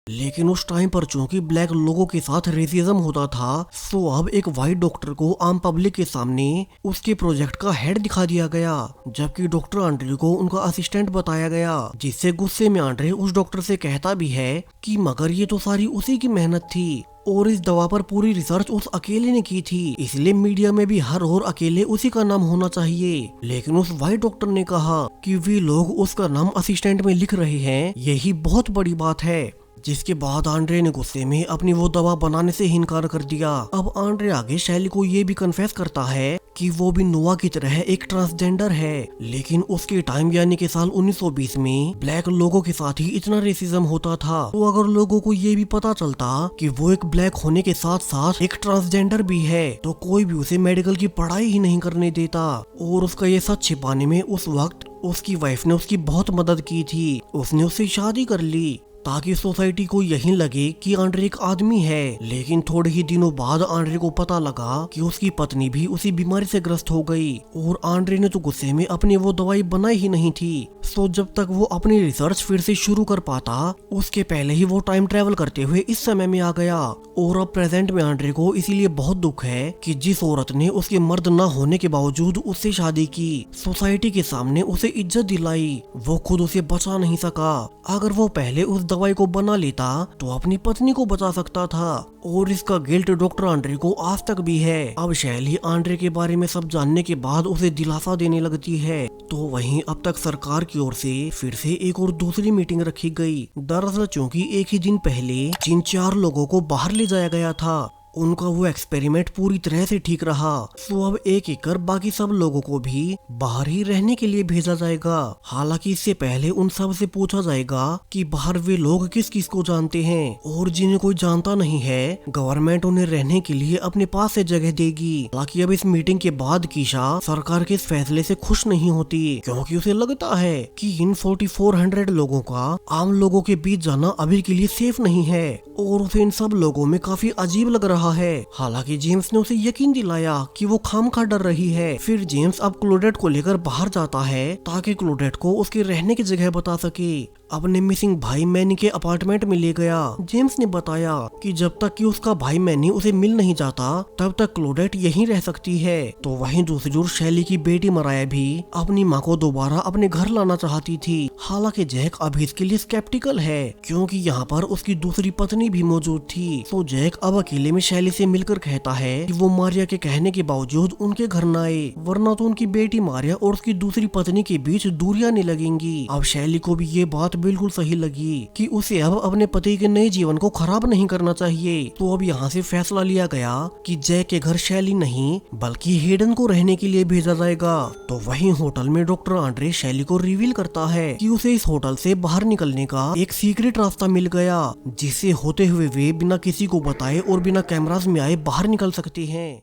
लेकिन उस टाइम पर चूंकि ब्लैक लोगों के साथ रेसिज्म होता था, तो अब एक व्हाइट डॉक्टर को आम पब्लिक के सामने उसके प्रोजेक्ट का हेड दिखा दिया गया, जबकि डॉक्टर आंड्रे को उनका असिस्टेंट बताया गया। जिससे गुस्से में आंड्रे उस डॉक्टर से कहता भी है कि मगर ये तो सारी उसी की मेहनत थी, और इस दवा पर पूरी रिसर्च उस अकेले ने की थी, इसलिए मीडिया में भी हर और अकेले उसी का नाम होना चाहिए। लेकिन उस व्हाइट डॉक्टर ने कहा कि वे लोग उसका नाम असिस्टेंट में लिख रहे हैं, यही बहुत बड़ी बात है। जिसके बाद आंड्रे ने गुस्से में अपनी वो दवा बनाने से ही इनकार कर दिया। अब आंड्रे आगे शैली को ये भी कन्फेस करता है कि वो भी नोआ की तरह एक ट्रांसजेंडर है, लेकिन उसके टाइम यानी कि साल 1920 में ब्लैक लोगों के साथ ही इतना रेसिज्म होता था। तो अगर लोगों को ये भी पता चलता कि वो एक ब्लैक होने के साथ साथ एक ट्रांसजेंडर भी है, तो कोई भी उसे मेडिकल की पढ़ाई ही नहीं करने देता। और उसका ये सच छिपाने में उस वक्त उसकी वाइफ ने उसकी बहुत मदद की थी। उसने उससे शादी कर ली ताकि सोसाइटी को यही लगे कि आंड्रे एक आदमी है। लेकिन थोड़े ही दिनों बाद आंड्रे को पता लगा कि उसकी पत्नी भी उसी बीमारी से ग्रस्त हो गई, और आंड्रे ने तो गुस्से में अपनी वो दवाई बनाई ही नहीं थी। तो जब तक वो अपनी रिसर्च फिर से शुरू कर पाता, उसके पहले ही वो टाइम ट्रेवल करते हुए इस समय में आ गया। और अब प्रेजेंट में आंड्रे को इसीलिए बहुत दुख है कि जिस औरत ने उसके मर्द न होने के बावजूद उससे शादी की, सोसाइटी के सामने उसे इज्जत दिलाई, वो खुद उसे बचा नहीं सका। अगर वो पहले उस दवाई को बना लेता तो अपनी पत्नी को बचा सकता था, और इसका गिल्ट डॉक्टर आंड्रे को आज तक भी है। अब शैली आंड्रे के बारे में सब जानने के बाद उसे दिलासा देने लगती है। तो वहीं अब तक सरकार की ओर से फिर से एक और दूसरी मीटिंग रखी गई। दरअसल चूंकि एक ही दिन पहले जिन 4 लोगों को बाहर ले जाया गया था, उनका वो एक्सपेरिमेंट पूरी तरह से ठीक रहा, तो अब एक एक कर बाकी सब लोगों को भी बाहर ही रहने के लिए भेजा जाएगा। हालांकि इससे पहले उन सब से पूछा जाएगा कि बाहर वे लोग किस किस को जानते हैं, और जिन्हें कोई जानता नहीं है गवर्नमेंट उन्हें रहने के लिए अपने पास से जगह देगी। हालांकि अब इस मीटिंग के बाद कीशा सरकार के इस फैसले से खुश नहीं होती, क्योंकि उसे लगता है कि इन 4400 लोगों का आम लोगों के बीच जाना अभी के लिए सेफ नहीं है, और उसे इन सब लोगों में काफी अजीब लग रहा है। हालांकि जेम्स ने उसे यकीन दिलाया कि वो खामखा डर रही है। फिर जेम्स अब क्लोडेट को लेकर बाहर जाता है ताकि क्लोडेट को उसके रहने की जगह बता सके। अपने मिसिंग भाई मैनी के अपार्टमेंट में ले गया। जेम्स ने बताया कि जब तक कि उसका भाई मैनी उसे मिल नहीं जाता तब तक क्लोडेट यहीं रह सकती है। तो वहीं दूसरी ओर शैली की बेटी मराया भी अपनी माँ को दोबारा अपने घर लाना चाहती थी। हालांकि जैक अभी इसके लिए स्केप्टिकल है, क्योंकि यहाँ पर उसकी दूसरी पत्नी भी मौजूद थी। तो जैक अब अकेले में शैली से मिलकर कहता है कि वो मारिया के कहने के बावजूद उनके घर न आए, वरना तो उनकी बेटी मारिया और उसकी दूसरी पत्नी के बीच दूरियां नहीं लगेंगी। अब शैली को भी ये बात बिल्कुल सही लगी कि उसे अब अपने पति के नए जीवन को खराब नहीं करना चाहिए। तो अब यहाँ से फैसला लिया गया कि जैक के घर शैली नहीं बल्कि हेडन को रहने के लिए भेजा जाएगा। तो वहीं होटल में डॉक्टर आंड्रे शैली को रिवील करता है कि उसे इस होटल से बाहर निकलने का एक सीक्रेट रास्ता मिल गया, जिससे होते हुए वे बिना किसी को बताए और बिना कैमरास में आए बाहर निकल सकती हैं।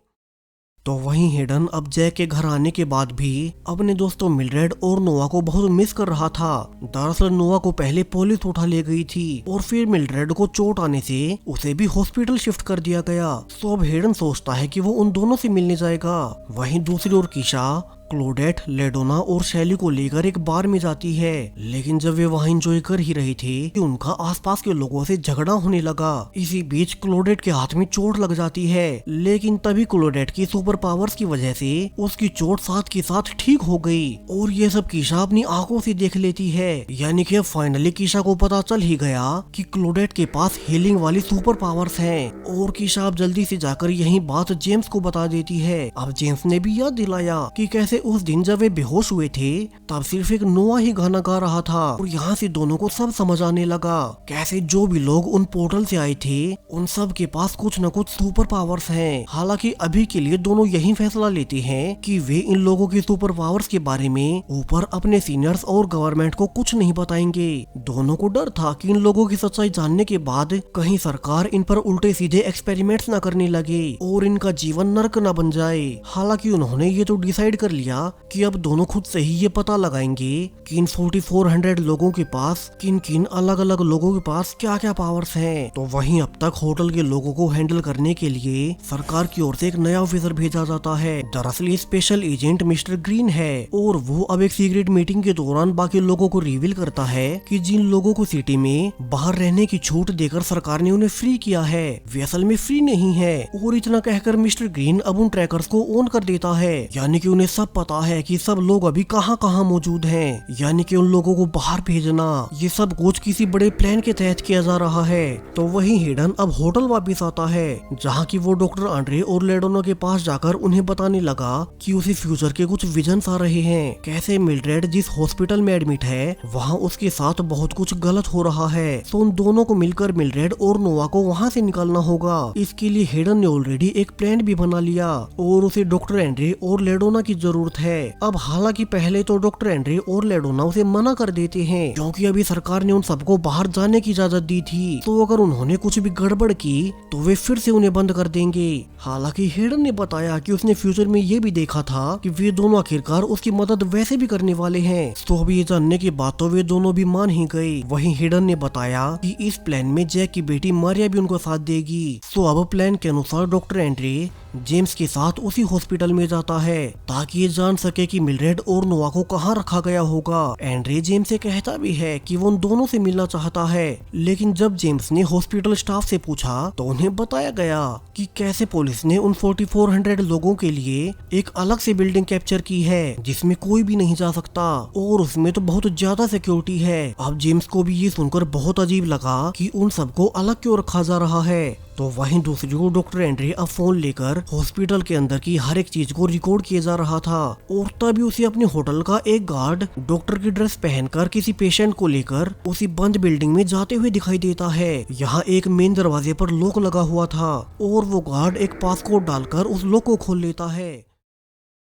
तो वहीं हेडन अब जैक के घर आने के बाद भी अपने दोस्तों मिल्ड्रेड और नोआ को बहुत मिस कर रहा था। दरअसल नोआ को पहले पुलिस उठा ले गई थी और फिर मिल्ड्रेड को चोट आने से उसे भी हॉस्पिटल शिफ्ट कर दिया गया। तो अब हेडन सोचता है कि वो उन दोनों से मिलने जाएगा। वहीं दूसरी ओर कीशा क्लोडेट, लेडोना और शैली को लेकर एक बार में जाती है, लेकिन जब वे वहां एंजॉय कर ही रही थी कि उनका आसपास के लोगों से झगड़ा होने लगा। इसी बीच क्लोडेट के हाथ में चोट लग जाती है, लेकिन तभी क्लोडेट की सुपर पावर्स की वजह से उसकी चोट साथ के साथ ठीक हो गई और ये सब कीशा अपनी आंखों से देख लेती है। यानी कि अब फाइनली कीशा को पता चल ही गया कि क्लोडेट के पास हीलिंग वाली सुपर पावर्स हैं और कीशा अब जल्दी से जाकर यही बात जेम्स को बता देती है। अब जेम्स ने भी याद दिलाया कि कैसे कैसे उस दिन जब वे बेहोश हुए थे तब सिर्फ एक नोआ ही गाना गा रहा था और यहाँ से दोनों को सब समझ आने लगा कैसे जो भी लोग उन पोर्टल से आए थे उन सब के पास कुछ न कुछ सुपर पावर्स हैं। हालांकि अभी के लिए दोनों यही फैसला लेते हैं कि वे इन लोगों की सुपर पावर्स के बारे में ऊपर अपने सीनियर्स और गवर्नमेंट को कुछ नहीं बताएंगे। दोनों को डर था कि इन लोगों की सच्चाई जानने के बाद कहीं सरकार इन पर उल्टे सीधे एक्सपेरिमेंट्स न करने लगे और इनका जीवन नर्क न बन जाए। हालांकि उन्होंने ये तो डिसाइड कर लिया कि अब दोनों खुद से ही ये पता लगाएंगे कि इन 4400 लोगों के पास किन किन अलग अलग लोगों के पास क्या क्या पावर्स हैं। तो वहीं अब तक होटल के लोगों को हैंडल करने के लिए सरकार की ओर से एक नया ऑफिसर भेजा जाता है। दरअसल ये स्पेशल एजेंट मिस्टर ग्रीन है और वो अब एक सीक्रेट मीटिंग के दौरान बाकी लोगों को रिवील करता है कि जिन लोगों को सिटी में बाहर रहने की छूट देकर सरकार ने उन्हें फ्री किया है वे असल में फ्री नहीं है। और इतना कहकर मिस्टर ग्रीन अब उन ट्रैकर्स को ऑन कर देता है, यानी कि उन्हें सब पता है कि सब लोग अभी कहाँ कहाँ मौजूद हैं, यानी कि उन लोगों को बाहर भेजना ये सब कुछ किसी बड़े प्लान के तहत किया जा रहा है। तो वही हेडन अब होटल वापस आता है जहाँ की वो डॉक्टर आंड्रे और लेडोना के पास जाकर उन्हें बताने लगा कि उसे फ्यूचर के कुछ विजन्स आ रहे हैं, कैसे मिल्ड्रेड जिस हॉस्पिटल में एडमिट है वहाँ उसके साथ बहुत कुछ गलत हो रहा है। तो उन दोनों को मिलकर मिल्ड्रेड और नोवा को वहाँ से निकालना होगा। इसके लिए हेडन ने ऑलरेडी एक प्लान भी बना लिया और उसे डॉक्टर एंड्रे और लेडोना की जरूरत है। अब हालांकि पहले तो डॉक्टर एंड्रे और लेडोना उसे मना कर देते हैं क्योंकि अभी सरकार ने उन सबको बाहर जाने की इजाजत दी थी, तो अगर उन्होंने कुछ भी गड़बड़ की तो वे फिर से उन्हें बंद कर देंगे। हालांकि हेडन ने बताया कि उसने फ्यूचर में ये भी देखा था कि वे दोनों आखिरकार उसकी मदद वैसे भी करने वाले हैं। तो अभी ये जानने के बाद तो वे दोनों भी मान ही गए। वहीं हेडन ने बताया कि इस प्लान में जैक की बेटी मारिया भी उनको साथ देगी। तो अब प्लान के अनुसार डॉक्टर एंड्रे जेम्स के साथ उसी हॉस्पिटल में जाता है ताकि ये जान सके कि मिल्ड्रेड और नोवा को कहाँ रखा गया होगा। एंड्रे जेम्स से कहता भी है कि वो उन दोनों से मिलना चाहता है, लेकिन जब जेम्स ने हॉस्पिटल स्टाफ से पूछा तो उन्हें बताया गया कि कैसे पुलिस ने उन 4400 लोगों के लिए एक अलग से बिल्डिंग कैप्चर की है जिसमें कोई भी नहीं जा सकता और उसमें तो बहुत ज्यादा सिक्योरिटी है। अब जेम्स को भी ये सुनकर बहुत अजीब लगा कि उन सबको अलग क्यों रखा जा रहा है। तो वहीं दूसरी ओर डॉक्टर एंड्रे अब फोन लेकर हॉस्पिटल के अंदर की हर एक चीज को रिकॉर्ड किया जा रहा था और तभी उसे अपने होटल का एक गार्ड डॉक्टर की ड्रेस पहनकर किसी पेशेंट को लेकर उसी बंद बिल्डिंग में जाते हुए दिखाई देता है। यहाँ एक मेन दरवाजे पर लॉक लगा हुआ था और वो गार्ड एक पासकोड डालकर उस लॉक को खोल लेता है।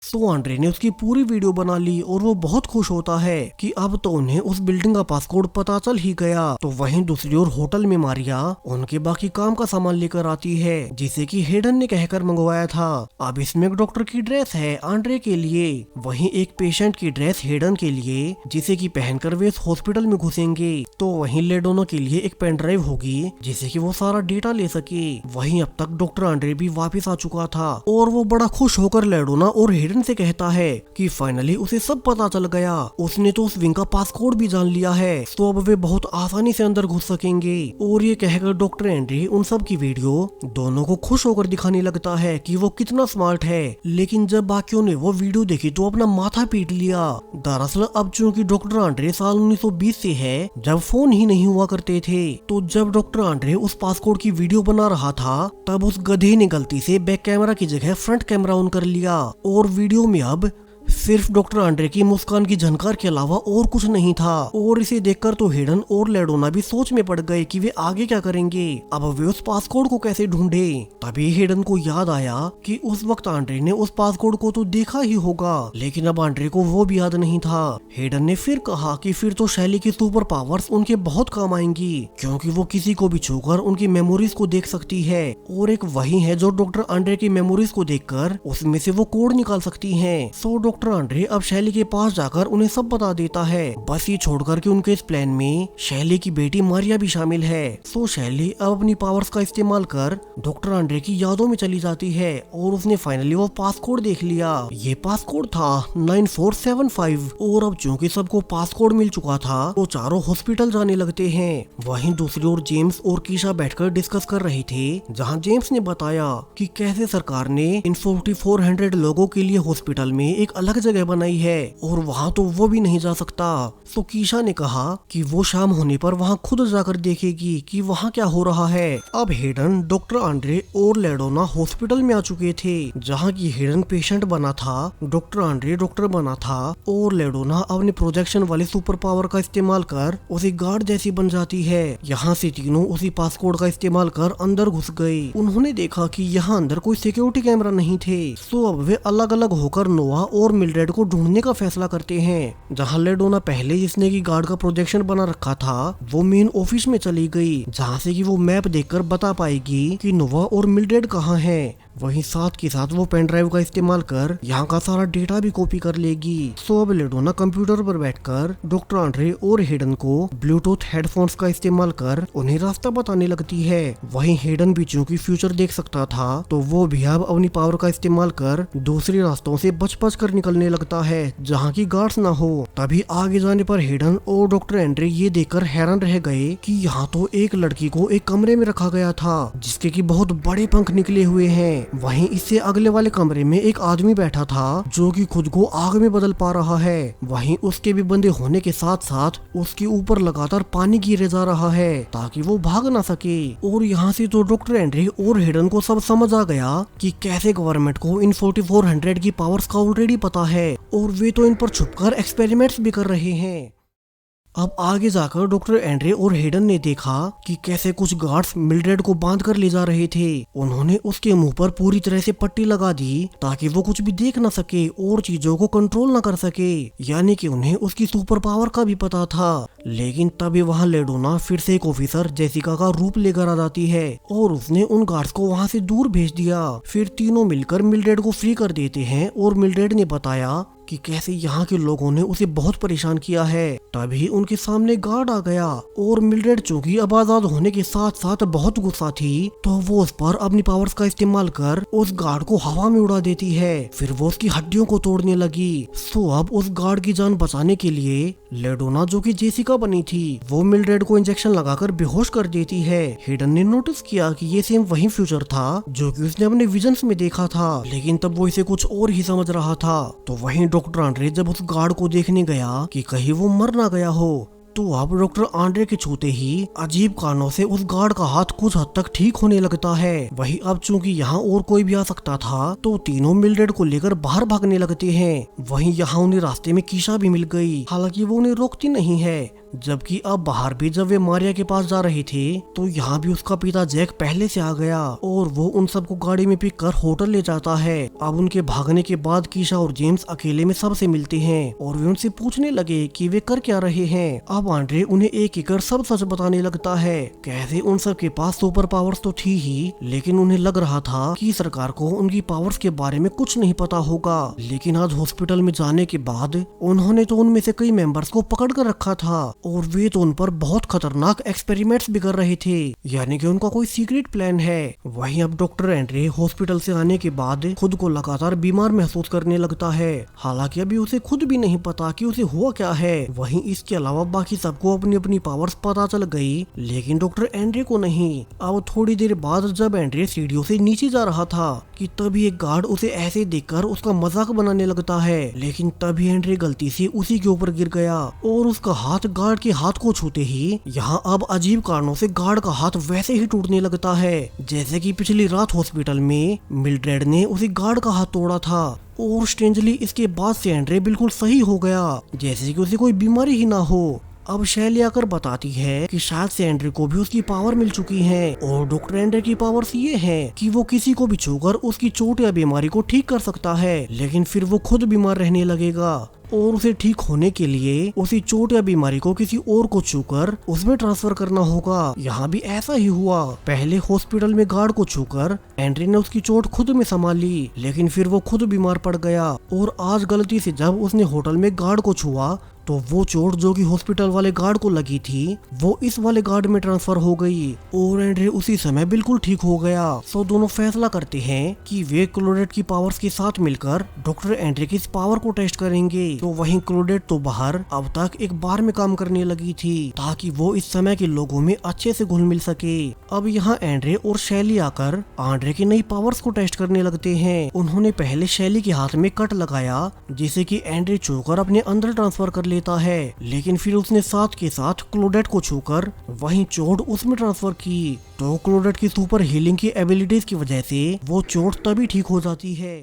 तो आंड्रे ने उसकी पूरी वीडियो बना ली और वो बहुत खुश होता है कि अब तो उन्हें उस बिल्डिंग का पासकोड पता चल ही गया। तो वहीं दूसरी ओर होटल में मारिया उनके बाकी काम का सामान लेकर आती है जिसे कि हेडन ने कहकर मंगवाया था। अब इसमें एक डॉक्टर की ड्रेस है आंड्रे के लिए, वहीं एक पेशेंट की ड्रेस हेडन के लिए जिसे कि पहनकर वे इस हॉस्पिटल में घुसेंगे। तो वहीं लेडोना के लिए एक पेन ड्राइव होगी जिसे कि वो सारा डेटा ले सके। वहीं अब तक डॉक्टर आंड्रे भी वापस आ चुका था और वो बड़ा खुश होकर लेडोना और हेडन से कहता है कि फाइनली उसे सब पता चल गया, उसने तो उस विंग का पासकोड भी जान लिया है, तो अब वे बहुत आसानी से अंदर घुस सकेंगे। और ये कहकर डॉक्टर एंड्रे उन सब की वीडियो दोनों को खुश होकर दिखाने लगता है कि वो कितना स्मार्ट है। लेकिन जब बाकियों ने वो वीडियो देखी तो अपना माथा पीट लिया। दरअसल अब चूंकि डॉक्टर आंड्रे साल 1920 से है जब फोन ही नहीं हुआ करते थे, तो जब डॉक्टर आंड्रे उस पासकोड की वीडियो बना रहा था तब उस गधे ने गलती से बैक कैमरा की जगह फ्रंट कैमरा ऑन कर लिया और वीडियो में अब सिर्फ डॉक्टर आंड्रे की मुस्कान की झनकार के अलावा और कुछ नहीं था। और इसे देखकर तो हेडन और लेडोना भी सोच में पड़ गए कि वे आगे क्या करेंगे, अब वे उस पासकोड को कैसे ढूंढे। तभी हेडन को याद आया कि उस वक्त आंड्रे ने उस पासकोड को तो देखा ही होगा, लेकिन अब आंड्रे को वो भी याद नहीं था। हेडन ने फिर कहा कि फिर तो शैली की सुपर पावर्स उनके बहुत काम आएंगी क्योंकि वो किसी को भी छूकर उनकी मेमोरीज को देख सकती है और एक वही है जो डॉक्टर आंड्रे की मेमोरीज को देखकर उसमें से वो कोड निकाल सकती है। सो डॉक्टर आंड्रे अब शैली के पास जाकर उन्हें सब बता देता है, बस ये छोड़कर कि उनके इस प्लान में शैली की बेटी मारिया भी शामिल है। तो शैली अब अपनी पावर्स का इस्तेमाल कर डॉक्टर आंड्रे की यादों में चली जाती है और उसने फाइनली वो पासकोड देख लिया। ये पासकोड था 9475 और अब चूंकि सबको पासकोड मिल चुका था तो चारों हॉस्पिटल जाने लगते हैं। वहीं दूसरी ओर जेम्स और कीशा बैठकर डिस्कस कर रहे थे, जहाँ जेम्स ने बताया कि कैसे सरकार ने इन 4400 लोगों के लिए हॉस्पिटल में एक अलग जगह बनाई है और वहाँ तो वो भी नहीं जा सकता। तो कीशा ने कहा कि वो शाम होने पर वहाँ खुद जाकर देखेगी कि वहाँ क्या हो रहा है। अब हेडन, डॉक्टर आंड्रे और लेडोना हॉस्पिटल में आ चुके थे, जहाँ की हेडन पेशेंट बना था, डॉक्टर आंड्रे डॉक्टर बना था और लेडोना अपने प्रोजेक्शन वाले सुपर पावर का इस्तेमाल कर उसी गार्ड जैसी बन जाती है। यहाँ से तीनों उसी पासकोड का इस्तेमाल कर अंदर घुस गए। उन्होंने देखा कि यहाँ अंदर कोई सिक्योरिटी कैमरा नहीं थे। तो अब वे अलग अलग होकर नोआ और मिल्ड्रेड को ढूंढने का फैसला करते हैं। जहाँ लेडोना पहले जिसने की गार्ड का प्रोजेक्शन बना रखा था वो मेन ऑफिस में चली गई, जहाँ से कि वो मैप देखकर बता पाएगी कि नोआ और मिल्ड्रेड कहाँ हैं। वहीं साथ के साथ वो पेन ड्राइव का इस्तेमाल कर यहाँ का सारा डेटा भी कॉपी कर लेगी। सो अब लेडोना कंप्यूटर पर बैठकर डॉक्टर आंड्रे और हेडन को ब्लूटूथ हेडफोन्स का इस्तेमाल कर उन्हें रास्ता बताने लगती है। वहीं हेडन भी चूंकि फ्यूचर देख सकता था तो वो भी अब अपनी पावर का इस्तेमाल कर दूसरे रास्तों से बच बच कर निकलने लगता है जहाँ की गार्ड्स ना हो। तभी आगे जाने पर हेडन और डॉक्टर एंड्रे ये देखकर हैरान रह गए कि यहाँ तो एक लड़की को एक कमरे में रखा गया था जिसके की बहुत बड़े पंख निकले हुए हैं। वहीं इससे अगले वाले कमरे में एक आदमी बैठा था जो कि खुद को आग में बदल पा रहा है। वहीं उसके भी बंदे होने के साथ साथ उसके ऊपर लगातार पानी गिरे जा रहा है ताकि वो भाग ना सके। और यहाँ से तो डॉक्टर एंड्रे और हेडन को सब समझ आ गया कि कैसे गवर्नमेंट को इन 4400 की पावर्स का ऑलरेडी पता है और वे तो इन पर छुपकर एक्सपेरिमेंट्स भी कर रहे हैं। अब आगे जाकर डॉक्टर एंड्रे और हेडन ने देखा कि कैसे कुछ गार्ड्स मिल्ड्रेड को बांध कर ले जा रहे थे। उन्होंने उसके मुंह पर पूरी तरह से पट्टी लगा दी ताकि वो कुछ भी देख ना सके और चीजों को कंट्रोल ना कर सके, यानी कि उन्हें उसकी सुपर पावर का भी पता था। लेकिन तभी वहाँ लेडोना फिर से एक ऑफिसर जेसिका का रूप लेकर आ जाती है और उसने उन गार्ड्स को वहाँ से दूर भेज दिया। फिर तीनों मिलकर मिल्ड्रेड को फ्री कर देते हैं और मिल्ड्रेड ने बताया कि कैसे यहाँ के लोगों ने उसे बहुत परेशान किया है। तभी उनके सामने गार्ड आ गया और मिल्ड्रेड चूंकि अब आजाद होने के साथ साथ बहुत गुस्सा थी तो वो उस पर अपनी पावर्स का इस्तेमाल कर उस गार्ड को हवा में उड़ा देती है। फिर वो उसकी हड्डियों को तोड़ने लगी। सो अब उस गार्ड की जान बचाने के लिए लेडोना जो कि जेसिका बनी थी वो मिल्ड्रेड को इंजेक्शन लगाकर बेहोश कर देती है। हेडन ने नोटिस किया कि ये सेम वही फ्यूचर था जो कि उसने अपने विजन्स में देखा था, लेकिन तब वो इसे कुछ और ही समझ रहा था। तो वहीं डॉक्टर आंड्रे जब उस गार्ड को देखने गया कि कहीं वो मर ना गया हो तो अब डॉक्टर आंड्रे के छूते ही अजीब कारणों से उस गार्ड का हाथ कुछ हद तक ठीक होने लगता है। वहीं अब चूंकि यहाँ और कोई भी आ सकता था तो तीनों मिल्ड्रेड को लेकर बाहर भागने लगते हैं। वहीं यहाँ उन्हें रास्ते में कीशा भी मिल गई, हालांकि वो उन्हें रोकती नहीं है। जबकि अब बाहर भी जब वे मारिया के पास जा रहे थे तो यहाँ भी उसका पिता जैक पहले से आ गया और वो उन सबको गाड़ी में पिक कर होटल ले जाता है। अब उनके भागने के बाद कीशा और जेम्स अकेले में सबसे मिलते हैं और वे उनसे पूछने लगे कि वे कर क्या रहे हैं। अब आंड्रे उन्हें एक एक कर सब सच बताने लगता है। कैसे उन सब के पास सुपर पावर्स तो थी ही, लेकिन उन्हें लग रहा था कि सरकार को उनकी पावर्स के बारे में कुछ नहीं पता होगा। लेकिन आज हॉस्पिटल में जाने के बाद उन्होंने तो उनमें से कई मेंबर्स को पकड़ कर रखा था और वे तो उन पर बहुत खतरनाक एक्सपेरिमेंट्स भी कर रहे थे, यानी कि उनका कोई सीक्रेट प्लान है। वहीं अब डॉक्टर एंड्रे हॉस्पिटल से आने के बाद खुद को लगातार बीमार महसूस करने लगता है, हालांकि अभी उसे खुद भी नहीं पता कि उसे हुआ क्या है। वहीं इसके अलावा बाकी सबको अपनी अपनी पावर्स पता चल गई, लेकिन डॉक्टर एंड्रे को नहीं। अब थोड़ी देर बाद जब एंड्रे सीढ़ियों से नीचे जा रहा था कि तभी एक गार्ड उसे ऐसे देखकर उसका मजाक बनाने लगता है, लेकिन तभी एंड्रे गलती से उसी के ऊपर गिर गया और उसका हाथ गार्ड के हाथ को छूते ही यहाँ अब अजीब कारणों से गार्ड का हाथ वैसे ही टूटने लगता है जैसे कि पिछली रात हॉस्पिटल में मिल्ड्रेड ने उसी गार्ड का हाथ तोड़ा था। और स्ट्रेंजली इसके बाद से एंड्रे बिल्कुल सही हो गया, जैसे कि उसे कोई बीमारी ही ना हो। अब शैली आकर बताती है कि शायद से एंड्रे को भी उसकी पावर मिल चुकी है और डॉक्टर एंड्रे की पावर्स ये है कि वो किसी को भी छूकर उसकी चोट या बीमारी को ठीक कर सकता है, लेकिन फिर वो खुद बीमार रहने लगेगा और उसे ठीक होने के लिए उसी चोट या बीमारी को किसी और को छूकर उसमें ट्रांसफर करना होगा। यहाँ भी ऐसा ही हुआ। पहले हॉस्पिटल में गार्ड को छूकर एंड्रे ने उसकी चोट खुद में संभाल ली, लेकिन फिर वो खुद बीमार पड़ गया और आज गलती से जब उसने होटल में गार्ड को छुआ तो वो चोट जो कि हॉस्पिटल वाले गार्ड को लगी थी वो इस वाले गार्ड में ट्रांसफर हो गई और एंड्रे उसी समय बिल्कुल ठीक हो गया। सो दोनों फैसला करते हैं कि वे क्लोडेट की पावर्स के साथ मिलकर डॉक्टर एंड्रे की इस पावर को टेस्ट करेंगे। तो वहीं क्लोडेट तो बाहर अब तक एक बार में काम करने लगी थी ताकि वो इस समय के लोगों में अच्छे से घुल मिल सके। अब यहाँ एंड्रे और शैली आकर आंड्रे की नई पावर्स को टेस्ट करने लगते हैं। उन्होंने पहले शैली के हाथ में कट लगाया जिसे कि एंड्रे छूकर अपने अंदर ट्रांसफर कर लेता है, लेकिन फिर उसने साथ के साथ क्लोडेट को छूकर वहीं चोट उसमें ट्रांसफर की। तो क्लोडेट की सुपर हीलिंग की एबिलिटीज की वजह से वो चोट तभी ठीक हो जाती है।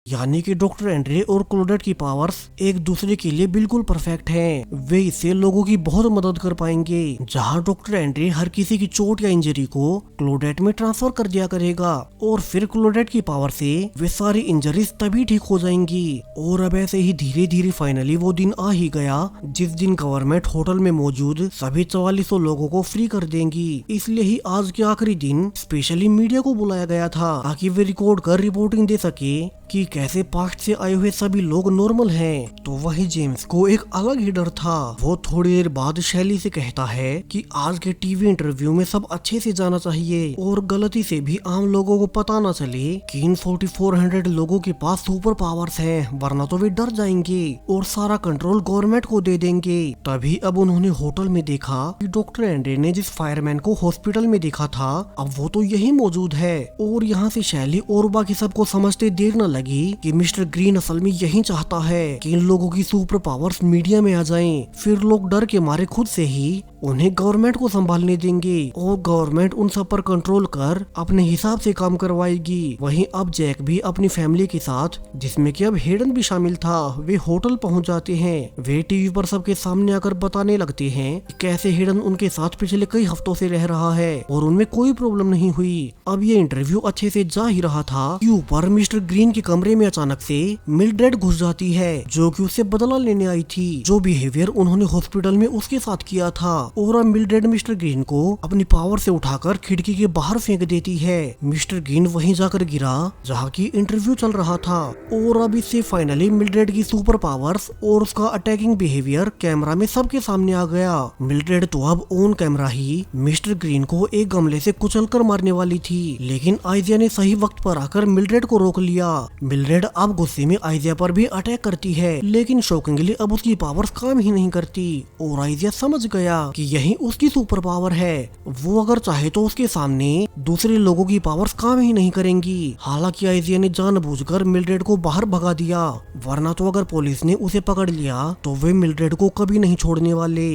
यानी कि डॉक्टर एंड्रे और क्लोडेट की पावर्स एक दूसरे के लिए बिल्कुल परफेक्ट हैं। वे इससे लोगों की बहुत मदद कर पाएंगे। जहां डॉक्टर एंड्रे हर किसी की चोट या इंजरी को क्लोडेट में ट्रांसफर कर दिया करेगा और फिर क्लोडेट की पावर से वे सारी इंजरीज तभी ठीक हो जाएंगी। और अब ऐसे ही धीरे धीरे फाइनली वो दिन आ ही गया जिस दिन गवर्नमेंट होटल में मौजूद सभी 4400 लोगों को फ्री कर देंगी। इसलिए ही आज के आखिरी दिन स्पेशली मीडिया को बुलाया गया था ताकि वे रिकॉर्ड कर रिपोर्टिंग दे सके कि कैसे पास्ट से आए हुए सभी लोग नॉर्मल हैं। तो वही जेम्स को एक अलग ही डर था। वो थोड़ी देर बाद शैली से कहता है कि आज के टीवी इंटरव्यू में सब अच्छे से जाना चाहिए और गलती से भी आम लोगों को पता न चले कि इन 4400 लोगों के पास सुपर पावर्स हैं, वरना तो वे डर जाएंगे और सारा कंट्रोल गवर्नमेंट को दे देंगे। तभी अब उन्होंने होटल में देखा कि डॉक्टर एंड्रे ने जिस फायरमैन को हॉस्पिटल में देखा था अब वो तो यही मौजूद है। और यहाँ से शैली और बाकी सबको समझते देर न लगी कि मिस्टर ग्रीन असल में यही चाहता है कि इन लोगों की सुपर पावर्स मीडिया में आ जाएं। फिर लोग डर के मारे खुद से ही उन्हें गवर्नमेंट को संभालने देंगे और गवर्नमेंट उन सब पर कंट्रोल कर अपने हिसाब से काम करवाएगी। वहीं अब जैक भी अपनी फैमिली के साथ, जिसमें कि अब हेडन भी शामिल था, वे होटल पहुंच जाते हैं। वे टीवी पर सबके सामने आकर बताने लगते हैं कि कैसे हेडन उनके साथ पिछले कई हफ्तों से रह रहा है और उनमें कोई प्रॉब्लम नहीं हुई। अब ये इंटरव्यू अच्छे से जा ही रहा था कि ऊपर मिस्टर ग्रीन के कमरे में अचानक से मिल्ड्रेड घुस जाती है जो कि उससे बदला लेने आई थी, जो बिहेवियर उन्होंने हॉस्पिटल में उसके साथ किया था। और अब मिल्ड्रेड मिस्टर ग्रीन को अपनी पावर से उठाकर खिड़की के बाहर फेंक देती है। मिस्टर ग्रीन वहीं जाकर गिरा जहाँ की इंटरव्यू चल रहा था। और अब इससे फाइनली मिल्ड्रेड की सुपर पावर्स और उसका अटैकिंग बिहेवियर कैमरा में सबके सामने आ गया। मिल्ड्रेड तो अब on camera he mister green को एक गमले से कुचलकर मारने वाली थी, लेकिन आइजिया ने सही वक्त पर आकर मिल्ड्रेड को रोक लिया। मिल्ड्रेड अब गुस्से में आइजिया पर भी अटैक करती है, लेकिन शॉकिंगली अब उसकी पावर्स काम ही नहीं करती और आइजिया समझ गया कि यही उसकी सुपर पावर है। वो अगर चाहे तो उसके सामने दूसरे लोगों की पावर्स काम ही नहीं करेंगी। हालांकि आइजिया ने जानबूझकर मिल्ड्रेड को बाहर भगा दिया, वरना तो अगर पुलिस ने उसे पकड़ लिया तो वे मिल्ड्रेड को कभी नहीं छोड़ने वाले।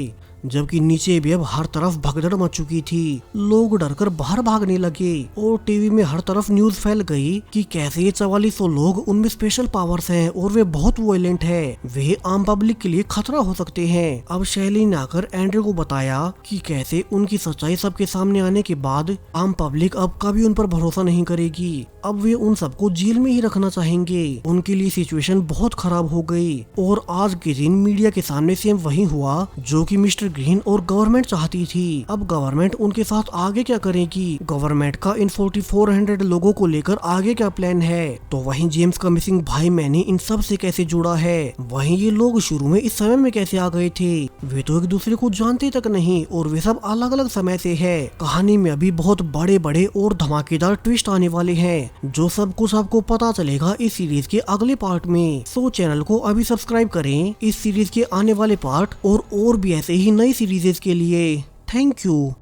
जबकि नीचे भी अब हर तरफ भगदड़ मच चुकी थी। लोग डरकर बाहर भागने लगे और टीवी में हर तरफ न्यूज फैल गई कि कैसे ये 4400 लोग, उनमें स्पेशल पावर्स हैं और वे बहुत वायलेंट है, वे आम पब्लिक के लिए खतरा हो सकते हैं। अब शैली ने आकर एंड्रे को बताया कि कैसे उनकी सच्चाई सबके सामने आने के बाद आम पब्लिक अब कभी उन पर भरोसा नहीं करेगी। अब वे उन सबको जेल में ही रखना चाहेंगे। उनके लिए सिचुएशन बहुत खराब हो गई और आज के दिन मीडिया के सामने सेम वही हुआ जो कि मिस्टर ग्रीन और गवर्नमेंट चाहती थी। अब गवर्नमेंट उनके साथ आगे क्या करेगी? गवर्नमेंट का इन 4400 लोगों को लेकर आगे क्या प्लान है? तो वहीं जेम्स का मिसिंग भाई मैनी इन सब से कैसे जुड़ा है? वहीं ये लोग शुरू में इस समय में कैसे आ गए थे? वे तो एक दूसरे को जानते तक नहीं और वे सब अलग अलग समय से है। कहानी में अभी बहुत बड़े बड़े और धमाकेदार ट्विस्ट आने वाले हैं, जो सब कुछ आपको पता चलेगा इस सीरीज के अगले पार्ट में। सो चैनल को अभी सब्सक्राइब करें इस सीरीज के आने वाले पार्ट और भी ऐसे ही नई सीरीजेस के लिए। Thank you.